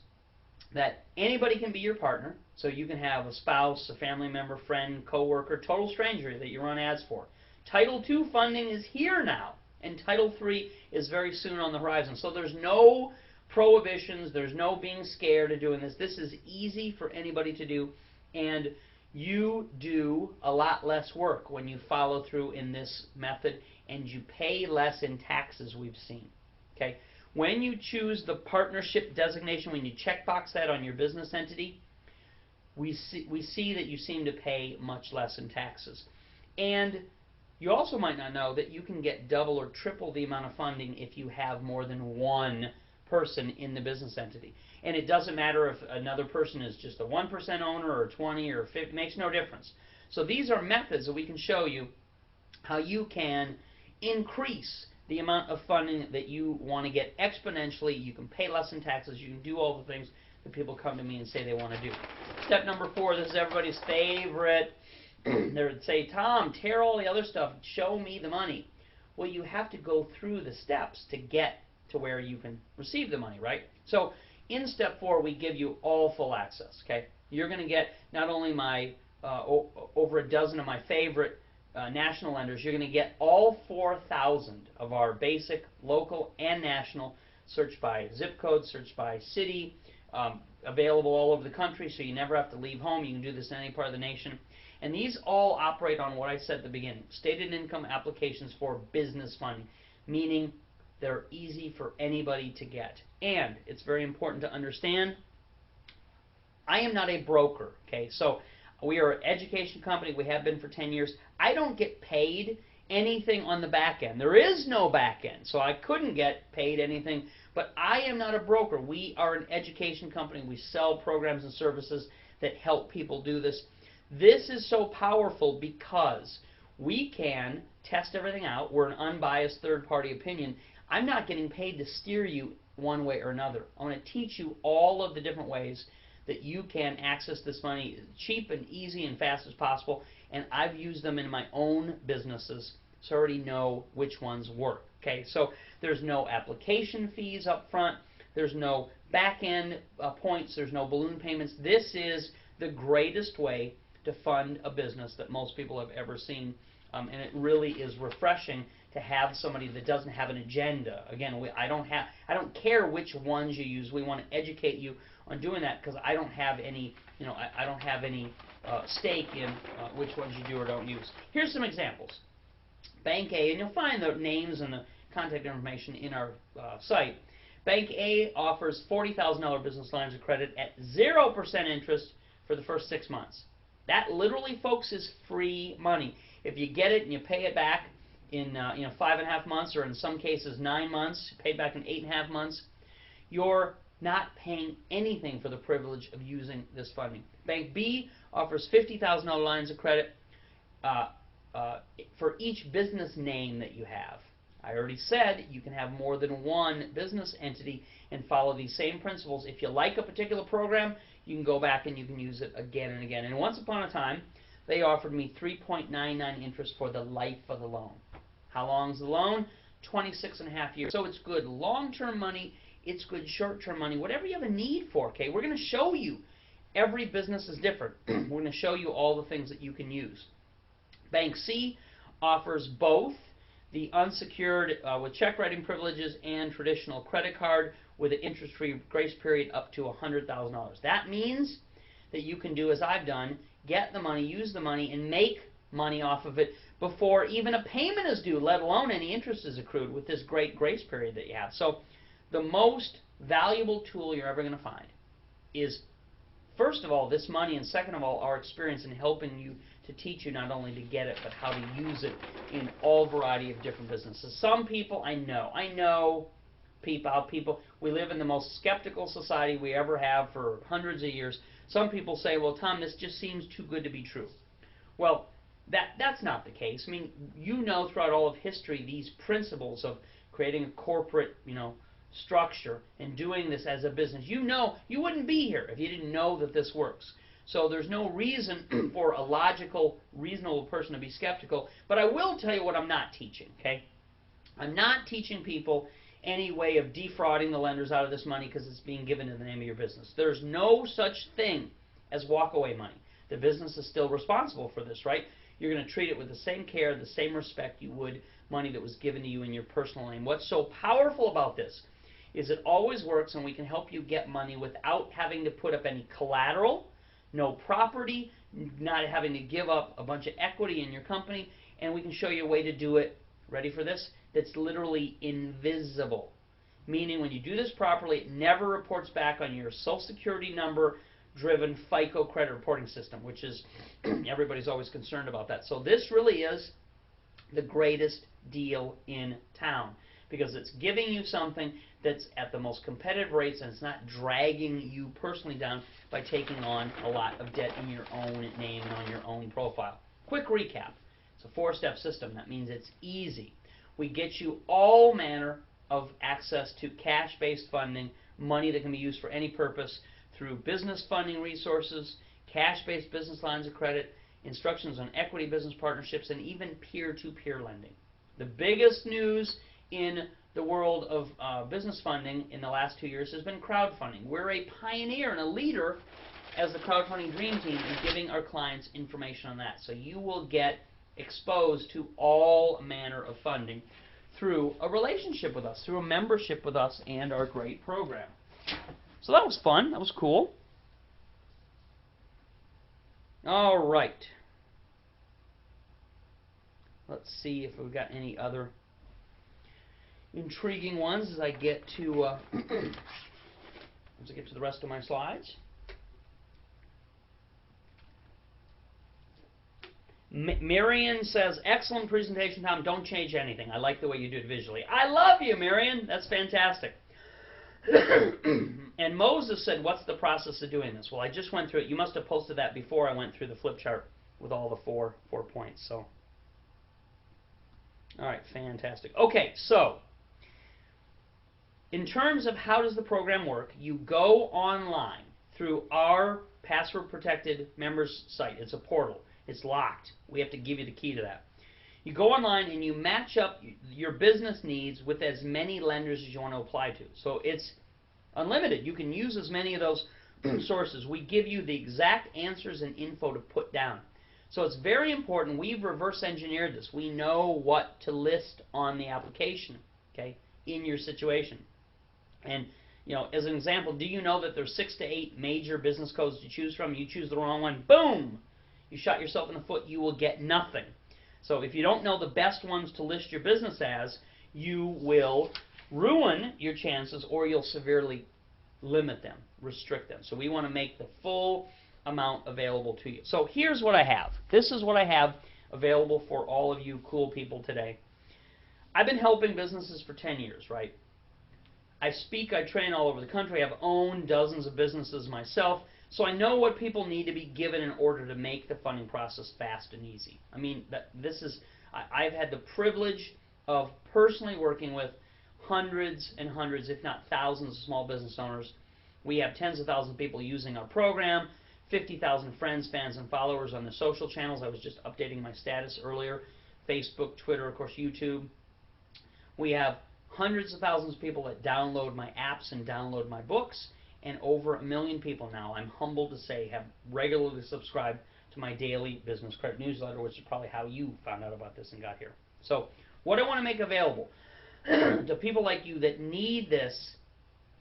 S1: that anybody can be your partner. So you can have a spouse, a family member, friend, coworker, total stranger that you run ads for. Title II funding is here now, and Title III is very soon on the horizon. So there's no prohibitions, there's no being scared of doing this. This is easy for anybody to do, and you do a lot less work when you follow through in this method, and you pay less in taxes, we've seen. Okay? When you choose the partnership designation, when you checkbox that on your business entity, we see that you seem to pay much less in taxes. And you also might not know that you can get double or triple the amount of funding if you have more than one person in the business entity. And it doesn't matter if another person is just a 1% owner or 20 or 50, it makes no difference. So these are methods that we can show you how you can increase the amount of funding that you want to get exponentially. You can pay less in taxes. You can do all the things that people come to me and say they want to do. Step number 4, this is everybody's favorite. They would say, Tom, tear all the other stuff. Show me the money. Well, you have to go through the steps to get to where you can receive the money, right? So in step 4, we give you all full access, okay? You're going to get not only my over a dozen of my favorite national lenders, you're going to get all 4,000 of our basic local and national, searched by zip code, searched by city, available all over the country, so you never have to leave home. You can do this in any part of the nation. And these all operate on what I said at the beginning, stated income applications for business funding, meaning they're easy for anybody to get. And it's very important to understand, I am not a broker, okay? So we are an education company. We have been for 10 years. I don't get paid anything on the back end. There is no back end, so I couldn't get paid anything. But I am not a broker. We are an education company. We sell programs and services that help people do this. This is so powerful because we can test everything out. We're an unbiased third-party opinion. I'm not getting paid to steer you one way or another. I want to teach you all of the different ways that you can access this money cheap and easy and fast as possible. And I've used them in my own businesses, so I already know which ones work. Okay, so there's no application fees up front. There's no back-end points. There's no balloon payments. This is the greatest way to fund a business that most people have ever seen. And it really is refreshing to have somebody that doesn't have an agenda. Again, I don't care which ones you use. We want to educate you on doing that because I don't have any, I don't have any stake in which ones you do or don't use. Here's some examples. Bank A, and you'll find the names and the contact information in our site. Bank A offers $40,000 business lines of credit at 0% interest for the first 6 months. That literally, folks, is free money. If you get it and you pay it back in 5.5 months, or in some cases 9 months, paid back in 8.5 months, you're not paying anything for the privilege of using this funding. Bank B offers $50,000 lines of credit for each business name that you have. I already said you can have more than one business entity and follow these same principles. If you like a particular program, you can go back and you can use it again and again. And once upon a time, they offered me 3.99 interest for the life of the loan. How long is the loan? 26 and a half years. So it's good long-term money, it's good short-term money, whatever you have a need for, okay? We're going to show you. Every business is different. We're going to show you all the things that you can use. Bank C offers both the unsecured with check writing privileges and traditional credit card with an interest-free grace period up to $100,000. That means that you can do as I've done, get the money, use the money, and make money off of it before even a payment is due, let alone any interest is accrued with this great grace period that you have. So the most valuable tool you're ever going to find is, first of all, this money, and second of all, our experience in helping you to teach you not only to get it, but how to use it in all variety of different businesses. Some people, I know people, we live in the most skeptical society we ever have for hundreds of years. Some people say, well, Tom, this just seems too good to be true. Well, that's not the case. I mean, you know throughout all of history these principles of creating a corporate, structure and doing this as a business. You know, you wouldn't be here if you didn't know that this works. So there's no reason for a logical, reasonable person to be skeptical. But I will tell you what I'm not teaching, okay? I'm not teaching people any way of defrauding the lenders out of this money because it's being given in the name of your business. There's no such thing as walkaway money. The business is still responsible for this, right? You're going to treat it with the same care, the same respect you would money that was given to you in your personal name. What's so powerful about this is it always works, and we can help you get money without having to put up any collateral, no property, not having to give up a bunch of equity in your company, and we can show you a way to do it, ready for this, that's literally invisible. Meaning when you do this properly, it never reports back on your Social Security number driven FICO credit reporting system, which is, everybody's always concerned about that. So this really is the greatest deal in town, because it's giving you something that's at the most competitive rates, and it's not dragging you personally down by taking on a lot of debt in your own name and on your own profile. Quick recap. It's a 4-step system. That means it's easy. We get you all manner of access to cash-based funding, money that can be used for any purpose through business funding resources, cash-based business lines of credit, instructions on equity business partnerships, and even peer-to-peer lending. The biggest news in the world of business funding in the last 2 years has been crowdfunding. We're a pioneer and a leader as the Crowdfunding Dream Team in giving our clients information on that. So you will get exposed to all manner of funding through a relationship with us, through a membership with us and our great program. So that was fun. That was cool. All right. Let's see if we've got any other intriguing ones as I get to the rest of my slides. Marion says, excellent presentation, Tom. Don't change anything. I like the way you do it visually. I love you, Marion. That's fantastic. And Moses said, what's the process of doing this? Well, I just went through it. You must have posted that before I went through the flip chart with all the four points. So, all right, fantastic. Okay, so in terms of how does the program work, you go online through our password-protected members site. It's a portal. It's locked. We have to give you the key to that. You go online and you match up your business needs with as many lenders as you want to apply to. So it's unlimited. You can use as many of those sources. We give you the exact answers and info to put down. So it's very important. We've reverse engineered this. We know what to list on the application, okay, in your situation. And, as an example, do you know that there's 6 to 8 major business codes to choose from? You choose the wrong one, boom! You shot yourself in the foot. You will get nothing. So if you don't know the best ones to list your business as, you will ruin your chances, or you'll severely limit them, restrict them. So we want to make the full amount available to you. So here's what I have. This is what I have available for all of you cool people today. I've been helping businesses for 10 years, right? I speak, I train all over the country. I've owned dozens of businesses myself. So I know what people need to be given in order to make the funding process fast and easy. I mean, I've had the privilege of personally working with hundreds and hundreds, if not thousands, of small business owners. We have tens of thousands of people using our program, 50,000 friends, fans, and followers on the social channels. I was just updating my status earlier. Facebook, Twitter, of course, YouTube. We have hundreds of thousands of people that download my apps and download my books, and over 1 million people now, I'm humbled to say, have regularly subscribed to my daily business credit newsletter, which is probably how you found out about this and got here. So what I want to make available to people like you that need this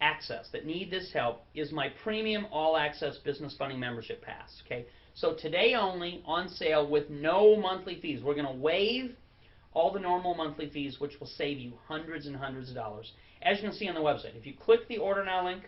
S1: access, that need this help, is my premium all-access business funding membership pass. Okay, so today only, on sale with no monthly fees. We're going to waive all the normal monthly fees, which will save you hundreds and hundreds of dollars. As you can see on the website, if you click the order now link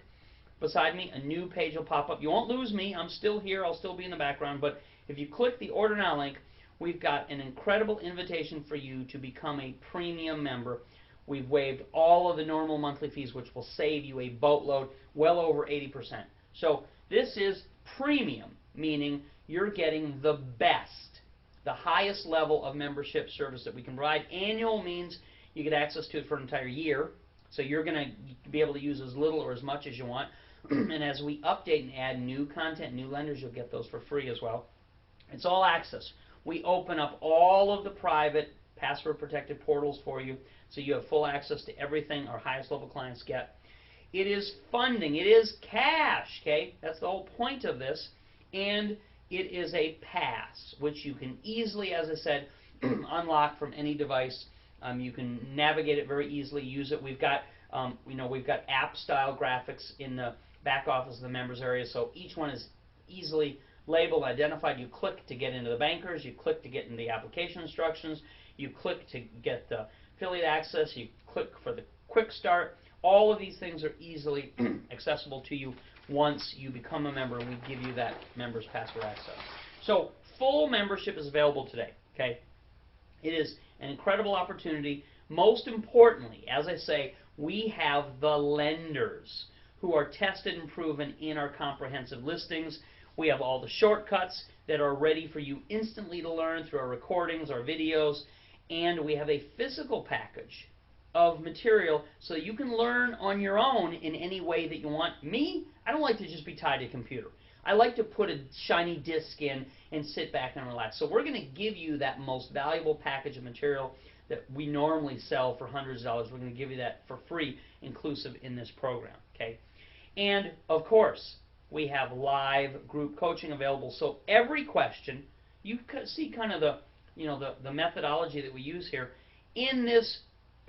S1: beside me, a new page will pop up. You won't lose me. I'm still here. I'll still be in the background. But if you click the order now link, we've got an incredible invitation for you to become a premium member. We've waived all of the normal monthly fees, which will save you a boatload, well over 80%. So this is premium, meaning you're getting the best, the highest level of membership service that we can provide. Annual means you get access to it for an entire year. So you're going to be able to use as little or as much as you want. And as we update and add new content, new lenders, you'll get those for free as well. It's all access. We open up all of the private password protected portals for you, so you have full access to everything our highest level clients get. It is funding. It is cash, okay? That's the whole point of this. And it is a pass, which you can easily, as I said, unlock from any device. You can navigate it very easily, use it. We've got, we've got app-style graphics in the back office of the members area, so each one is easily labeled, identified. You click to get into the bankers, you click to get into the application instructions, you click to get the affiliate access, you click for the quick start. All of these things are easily accessible to you once you become a member, and we give you that member's password access. So full membership is available today, okay? It is an incredible opportunity. Most importantly, as I say, we have the lenders who are tested and proven in our comprehensive listings. We have all the shortcuts that are ready for you instantly to learn through our recordings, our videos, and we have a physical package of material so that you can learn on your own in any way that you want. Me, I don't like to just be tied to a computer. I like to put a shiny disc in and sit back and relax. So we're going to give you that most valuable package of material that we normally sell for hundreds of dollars. We're going to give you that for free, inclusive in this program. Okay, and of course, we have live group coaching available. So every question, you see kind of the the methodology that we use here in this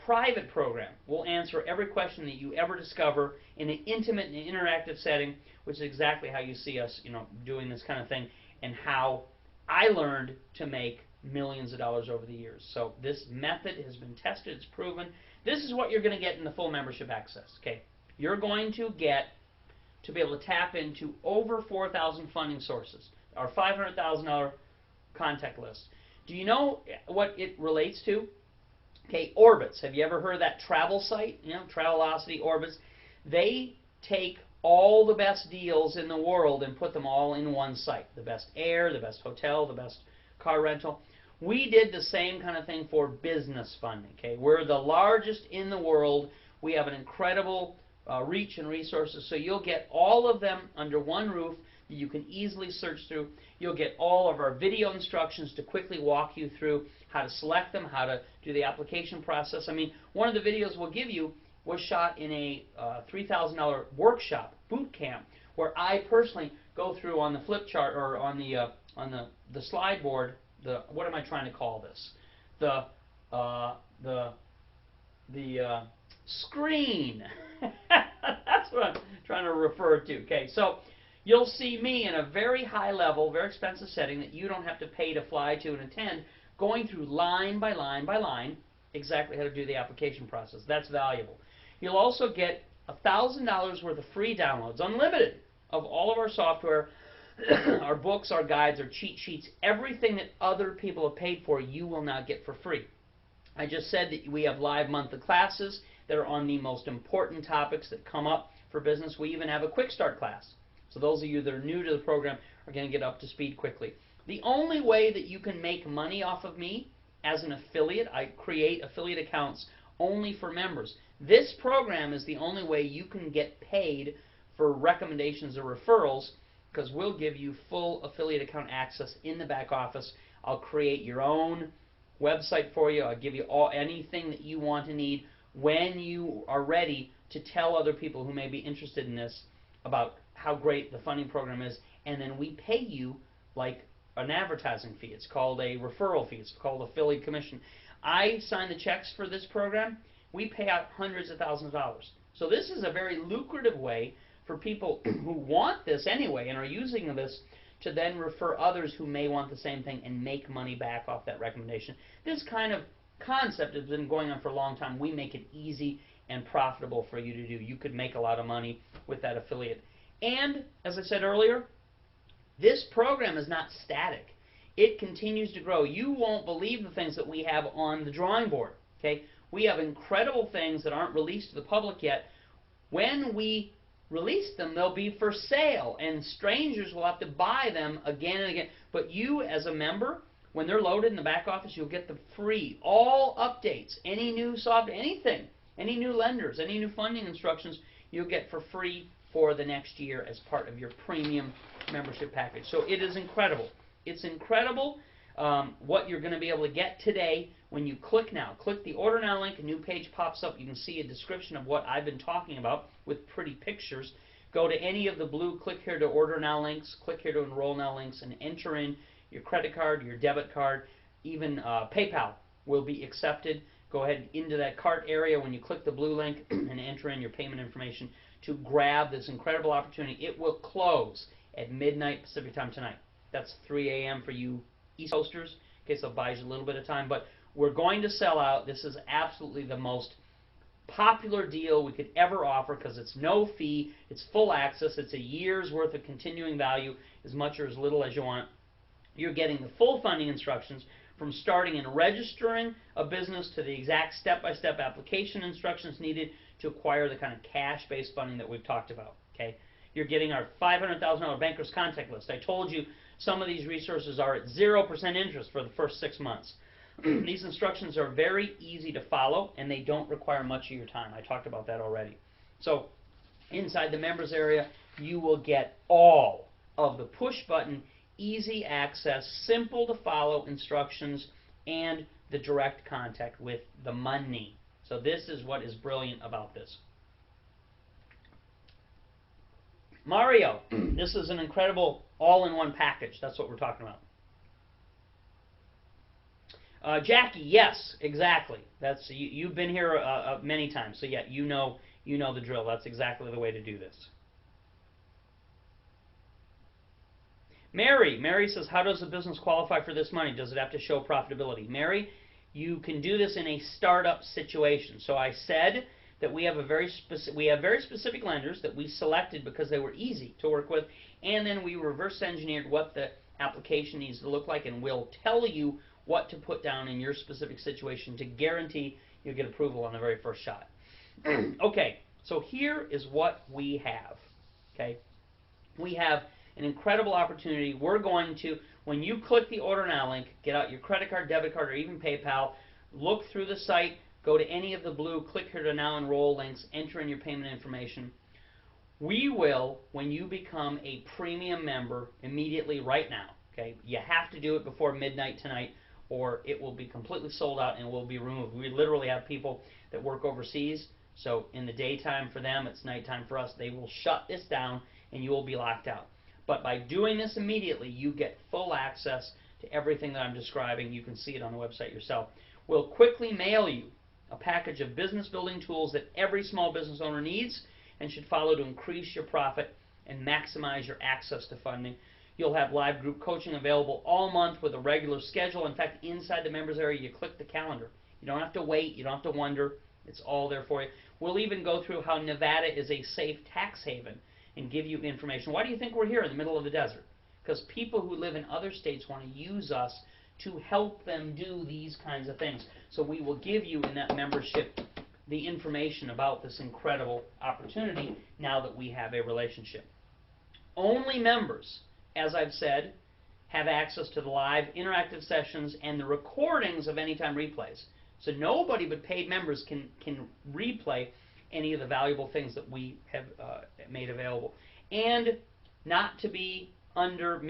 S1: private program. We'll answer every question that you ever discover in an intimate and interactive setting, which is exactly how you see us, doing this kind of thing, and how I learned to make millions of dollars over the years. So this method has been tested, it's proven. This is what you're going to get in the full membership access. Okay, you're going to get to be able to tap into over 4,000 funding sources, our $500,000 contact list. Do you know what it relates to? Okay, Orbitz. Have you ever heard of that travel site? Travelocity, Orbitz. They take all the best deals in the world and put them all in one site. The best air, the best hotel, the best car rental. We did the same kind of thing for business funding. Okay, we're the largest in the world. We have an incredible reach and resources, so you'll get all of them under one roof that you can easily search through. You'll get all of our video instructions to quickly walk you through how to select them, how to do the application process. I mean, one of the videos we'll give you was shot in a $3,000 workshop, boot camp, where I personally go through on the flip chart or on the slide board. What am I trying to call this? The screen. That's what I'm trying to refer to. Okay, so you'll see me in a very high level, very expensive setting that you don't have to pay to fly to and attend, going through line by line by line exactly how to do the application process. That's valuable. You'll also get $1,000 worth of free downloads, unlimited, of all of our software, our books, our guides, our cheat sheets, everything that other people have paid for, you will now get for free. I just said that we have live monthly classes that are on the most important topics that come up for business. We even have a quick start class. So those of you that are new to the program are going to get up to speed quickly. The only way that you can make money off of me as an affiliate, I create affiliate accounts only for members. This program is the only way you can get paid for recommendations or referrals, because we'll give you full affiliate account access in the back office. I'll create your own website for you. I'll give you anything that you want to need when you are ready to tell other people who may be interested in this about how great the funding program is, and then we pay you like an advertising fee. It's called a referral fee. It's called affiliate commission. I sign the checks for this program. We pay out hundreds of thousands of dollars. So this is a very lucrative way for people who want this anyway and are using this to then refer others who may want the same thing and make money back off that recommendation. This kind of concept has been going on for a long time. We make it easy and profitable for you to do. You could make a lot of money with that affiliate. And, as I said earlier, this program is not static. It continues to grow. You won't believe the things that we have on the drawing board. Okay? We have incredible things that aren't released to the public yet. When we release them, they'll be for sale, and strangers will have to buy them again and again. But you, as a member, when they're loaded in the back office, you'll get them free. All updates, any new software, anything, any new lenders, any new funding instructions, you'll get for free for the next year as part of your premium membership package. So it is incredible. It's incredible what you're going to be able to get today when you click now. Click the Order Now link, a new page pops up. You can see a description of what I've been talking about with pretty pictures. Go to any of the blue Click Here to Order Now links, Click Here to Enroll Now links, and enter in your credit card, your debit card, even PayPal will be accepted. Go ahead into that cart area when you click the blue link and enter in your payment information to grab this incredible opportunity. It will close at midnight Pacific time tonight. That's 3 a.m. for you East Coasters, in case that buys you a little bit of time. But we're going to sell out. This is absolutely the most popular deal we could ever offer because it's no fee, it's full access, it's a year's worth of continuing value, as much or as little as you want. You're getting the full funding instructions from starting and registering a business to the exact step-by-step application instructions needed to acquire the kind of cash-based funding that we've talked about. Okay, you're getting our $500,000 banker's contact list. I told you some of these resources are at 0% interest for the first 6 months. These instructions are very easy to follow, and they don't require much of your time. I talked about that already. So inside the members area, you will get all of the push-button, easy access, simple to follow instructions, and the direct contact with the money. So this is what is brilliant about this. Mario, this is an incredible all-in-one package. That's what we're talking about. Jackie, yes, exactly. That's you've been here many times, so yeah, you know the drill. That's exactly the way to do this. Mary says, how does a business qualify for this money? Does it have to show profitability? Mary, you can do this in a startup situation. So I said that we have very specific lenders that we selected because they were easy to work with, and then we reverse engineered what the application needs to look like, and we'll tell you what to put down in your specific situation to guarantee you'll get approval on the very first shot. Okay, so here is what we have. Okay, we have an incredible opportunity. We're going to, when you click the Order Now link, get out your credit card, debit card, or even PayPal, look through the site, go to any of the blue Click Here to Now Enroll links, enter in your payment information. We will, when you become a premium member, immediately right now, okay, you have to do it before midnight tonight, or it will be completely sold out and will be removed. We literally have people that work overseas, so in the daytime for them, it's nighttime for us. They will shut this down and you will be locked out. But by doing this immediately, you get full access to everything that I'm describing. You can see it on the website yourself. We'll quickly mail you a package of business building tools that every small business owner needs and should follow to increase your profit and maximize your access to funding. You'll have live group coaching available all month with a regular schedule. In fact, inside the members area, you click the calendar. You don't have to wait. You don't have to wonder. It's all there for you. We'll even go through how Nevada is a safe tax haven and give you information. Why do you think we're here in the middle of the desert? Because people who live in other states want to use us to help them do these kinds of things. So we will give you in that membership the information about this incredible opportunity now that we have a relationship. Only members, as I've said, have access to the live interactive sessions and the recordings of Anytime replays. So nobody but paid members can replay any of the valuable things that we have made available. And not to be undervalued,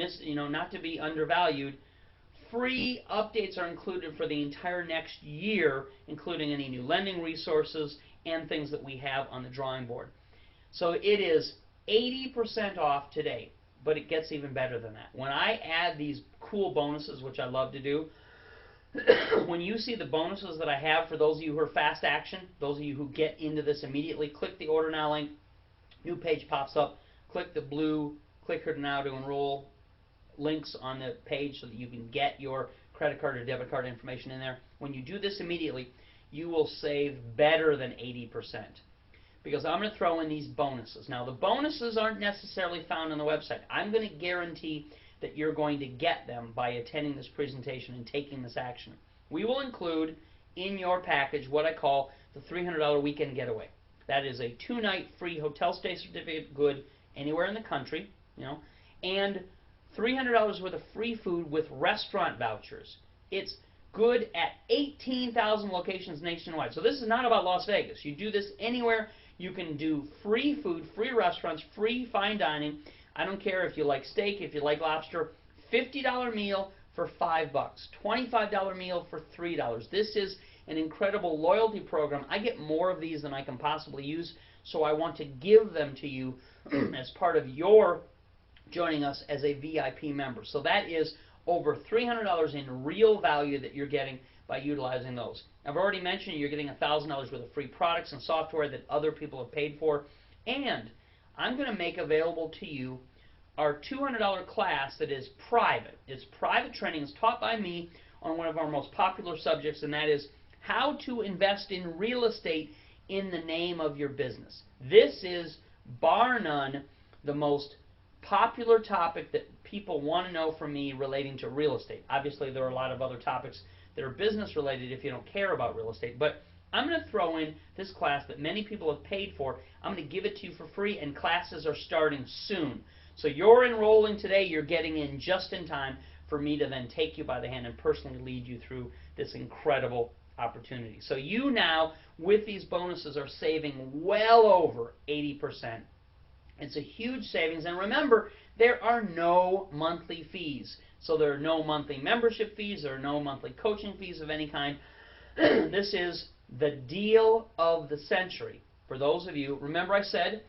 S1: free updates are included for the entire next year, including any new lending resources and things that we have on the drawing board. So it is 80% off today, but it gets even better than that. When I add these cool bonuses, which I love to do, when you see the bonuses that I have for those of you who are fast action, those of you who get into this immediately, click the Order Now link, new page pops up, click the blue Click Here Now to enroll links on the page so that you can get your credit card or debit card information in there. When you do this immediately, you will save better than 80%. Because I'm going to throw in these bonuses. Now, the bonuses aren't necessarily found on the website. I'm going to guarantee that you're going to get them by attending this presentation and taking this action. We will include in your package what I call the $300 weekend getaway. That is a 2-night free hotel stay certificate good anywhere in the country, and $300 worth of free food with restaurant vouchers. It's good at 18,000 locations nationwide. So this is not about Las Vegas. You do this anywhere. You can do free food, free restaurants, free fine dining. I don't care if you like steak, if you like lobster. $50 meal for $5. $25 meal for $3. This is an incredible loyalty program. I get more of these than I can possibly use, so I want to give them to you as part of your joining us as a VIP member. So that is over $300 in real value that you're getting by utilizing those. I've already mentioned you're getting $1,000 worth of free products and software that other people have paid for, and I'm going to make available to you our $200 class that is private. It's private training. It's taught by me on one of our most popular subjects, and that is how to invest in real estate in the name of your business. This is, bar none, the most popular topic that people want to know from me relating to real estate. Obviously, there are a lot of other topics that are business related if you don't care about real estate, but I'm going to throw in this class that many people have paid for. I'm going to give it to you for free, and classes are starting soon. So you're enrolling today, you're getting in just in time for me to then take you by the hand and personally lead you through this incredible opportunity. So you now, with these bonuses, are saving well over 80%. It's a huge savings, and remember, there are no monthly fees. So there are no monthly membership fees, there are no monthly coaching fees of any kind. This is the deal of the century. For those of you, remember I said,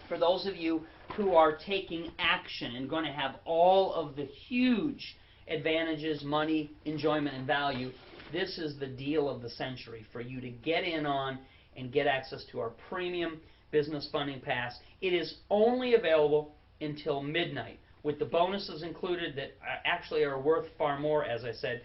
S1: for those of you who are taking action and going to have all of the huge advantages, money, enjoyment, and value, this is the deal of the century for you to get in on and get access to our premium business funding pass. It is only available until midnight, with the bonuses included that actually are worth far more, as I said,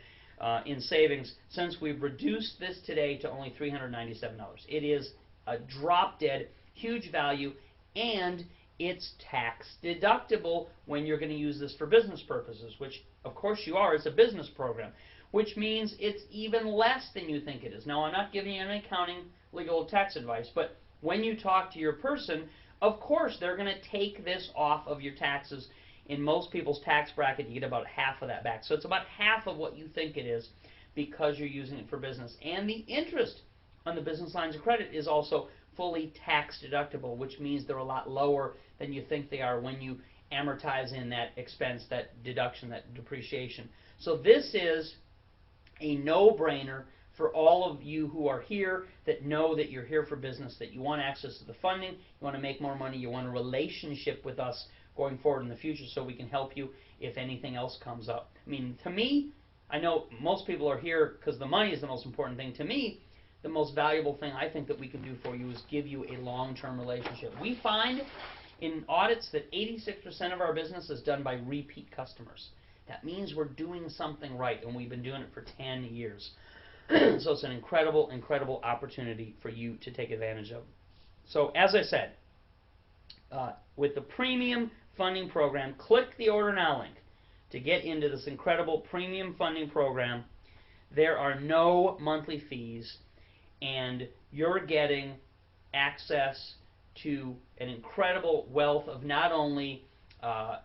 S1: in savings, since we've reduced this today to only $397. It is a drop-dead, huge value, and it's tax deductible when you're going to use this for business purposes, which of course you are. It's a business program, which means it's even less than you think it is. Now, I'm not giving you any accounting, legal, or tax advice, but when you talk to your person, of course they're going to take this off of your taxes. In most people's tax bracket, you get about half of that back. So it's about half of what you think it is because you're using it for business. And the interest on the business lines of credit is also fully tax deductible, which means they're a lot lower than you think they are when you amortize in that expense, that deduction, that depreciation. So this is a no-brainer for all of you who are here that know that you're here for business, that you want access to the funding, you want to make more money, you want a relationship with us going forward in the future so we can help you if anything else comes up. I mean, to me, I know most people are here because the money is the most important thing. To me, the most valuable thing I think that we can do for you is give you a long-term relationship. We find in audits that 86% of our business is done by repeat customers. That means we're doing something right, and we've been doing it for 10 years. So it's an incredible, incredible opportunity for you to take advantage of. So as I said, with the premium funding program, click the Order Now link to get into this incredible premium funding program. There are no monthly fees, and you're getting access to an incredible wealth of not only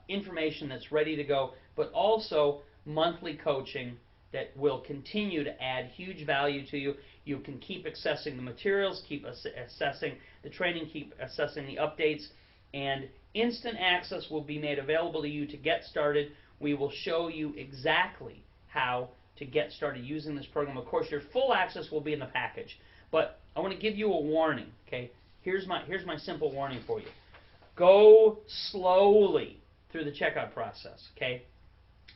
S1: information that's ready to go, but also monthly coaching that will continue to add huge value to you. You can keep accessing the materials, keep assessing the training, keep assessing the updates, and instant access will be made available to you to get started. We will show you exactly how to get started using this program. Of course, your full access will be in the package, but I want to give you a warning, okay? Here's my simple warning for you. Go slowly through the checkout process, okay?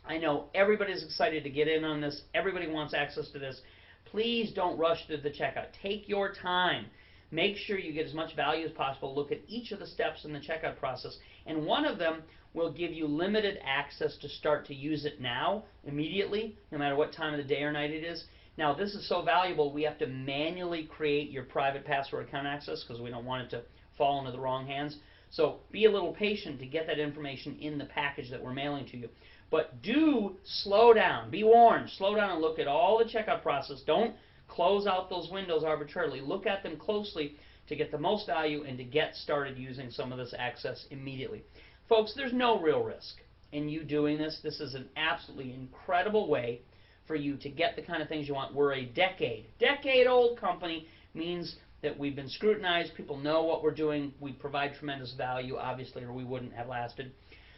S1: I know everybody's excited to get in on this. Everybody wants access to this. Please don't rush through the checkout. Take your time. Make sure you get as much value as possible. Look at each of the steps in the checkout process. And one of them will give you limited access to start to use it now, immediately, no matter what time of the day or night it is. Now, this is so valuable, we have to manually create your private password account access because we don't want it to fall into the wrong hands. So be a little patient to get that information in the package that we're mailing to you. But do slow down. Be warned. Slow down and look at all the checkout process. Don't close out those windows arbitrarily. Look at them closely to get the most value and to get started using some of this access immediately. Folks, there's no real risk in you doing this. This is an absolutely incredible way for you to get the kind of things you want. We're a decade-old company, means that we've been scrutinized. People know what we're doing. We provide tremendous value, obviously, or we wouldn't have lasted.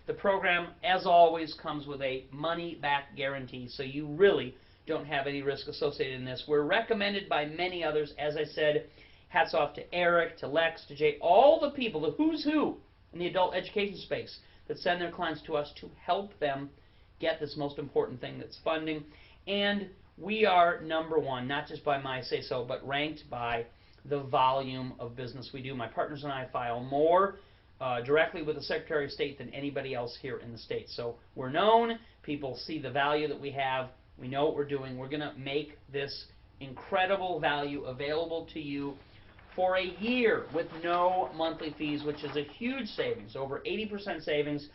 S1: The program, as always, comes with a money-back guarantee, so you really don't have any risk associated in this. We're recommended by many others. As I said, hats off to Eric, to Lex, to Jay, all the people, the who's who in the adult education space that send their clients to us to help them get this most important thing, that's funding. And we are number one, not just by my say-so, but ranked by the volume of business we do. My partners and I file more directly with the Secretary of State than anybody else here in the state. So we're known. People see the value that we have. We know what we're doing. We're going to make this incredible value available to you for a year with no monthly fees, which is a huge savings, over 80% savings,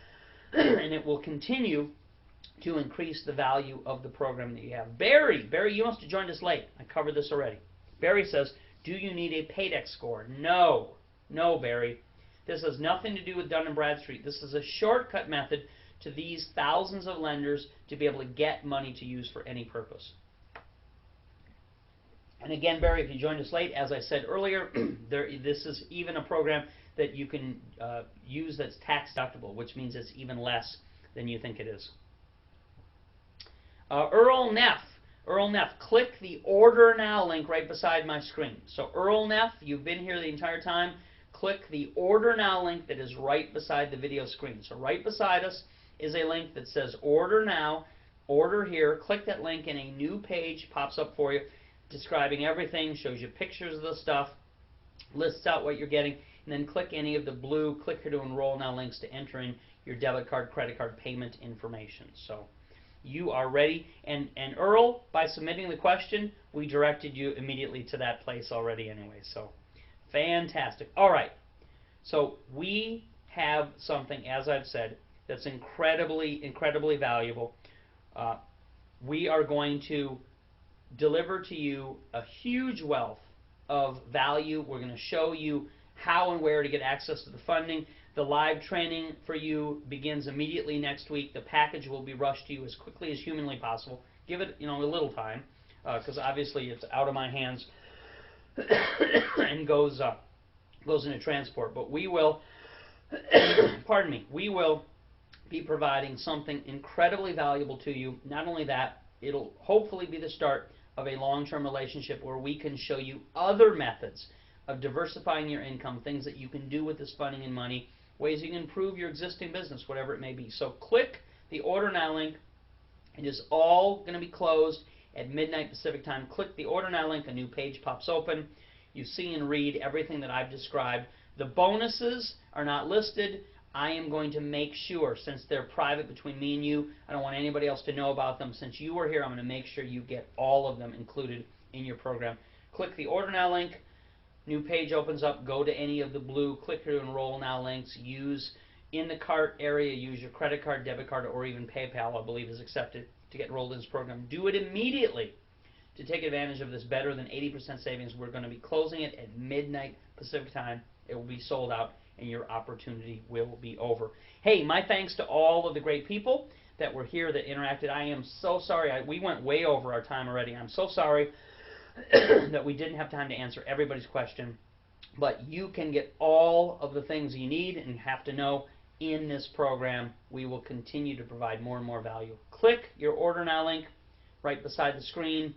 S1: and it will continue to increase the value of the program that you have. Barry, you must have joined us late. I covered this already. Barry says, do you need a Paydex score? No, Barry. This has nothing to do with Dun & Bradstreet. This is a shortcut method to these thousands of lenders to be able to get money to use for any purpose. And again, Barry, if you joined us late, as I said earlier, this is even a program that you can use that's tax deductible, which means it's even less than you think it is. Earl Neff, click the Order Now link right beside my screen. So Earl Neff, you've been here the entire time. Click the Order Now link that is right beside the video screen. So right beside us is a link that says Order Now. Order here. Click that link and a new page pops up for you describing everything, shows you pictures of the stuff, lists out what you're getting, and then click any of the blue Click Here to Enroll Now links to enter in your debit card, credit card payment information. So you are ready. And Earl, by submitting the question, we directed you immediately to that place already anyway. So fantastic. All right. So we have something, as I've said, that's incredibly valuable. We are going to deliver to you a huge wealth of value. We're going to show you how and where to get access to the funding. The live training for you begins immediately next week. The package will be rushed to you as quickly as humanly possible. Give it, a little time, because obviously it's out of my hands and goes into transport. But we will, pardon me, we will be providing something incredibly valuable to you. Not only that, it'll hopefully be the start of a long-term relationship where we can show you other methods of diversifying your income, things that you can do with this funding and money, ways you can improve your existing business, whatever it may be. So click the Order Now link. It is all going to be closed at midnight Pacific time. Click the Order Now link. A new page pops open. You see and read everything that I've described. The bonuses are not listed. I am going to make sure, since they're private between me and you, I don't want anybody else to know about them. Since you are here, I'm going to make sure you get all of them included in your program. Click the Order Now link. New page opens up. Go to any of the blue Click Here to Enroll Now links. Use in the cart area, use your credit card, debit card, or even PayPal, I believe, is accepted to get enrolled in this program. Do it immediately to take advantage of this better than 80% savings. We're going to be closing it at midnight Pacific time. It will be sold out, and your opportunity will be over. Hey, my thanks to all of the great people that were here that interacted. I am so sorry. We went way over our time already. I'm so sorry that we didn't have time to answer everybody's question. But you can get all of the things you need and have to know in this program. We will continue to provide more and more value. Click your Order Now link. right beside the screen.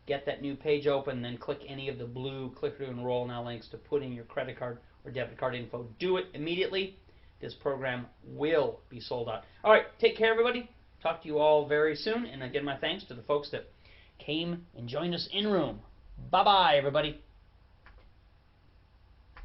S1: Get that new page open, then click any of the blue click to enroll now links to put in your credit card or debit card info. Do it immediately. This program will be sold out. All right, take care, everybody. Talk to you all very soon. And again, my thanks to the folks that came and joined us in room. Bye-bye, everybody.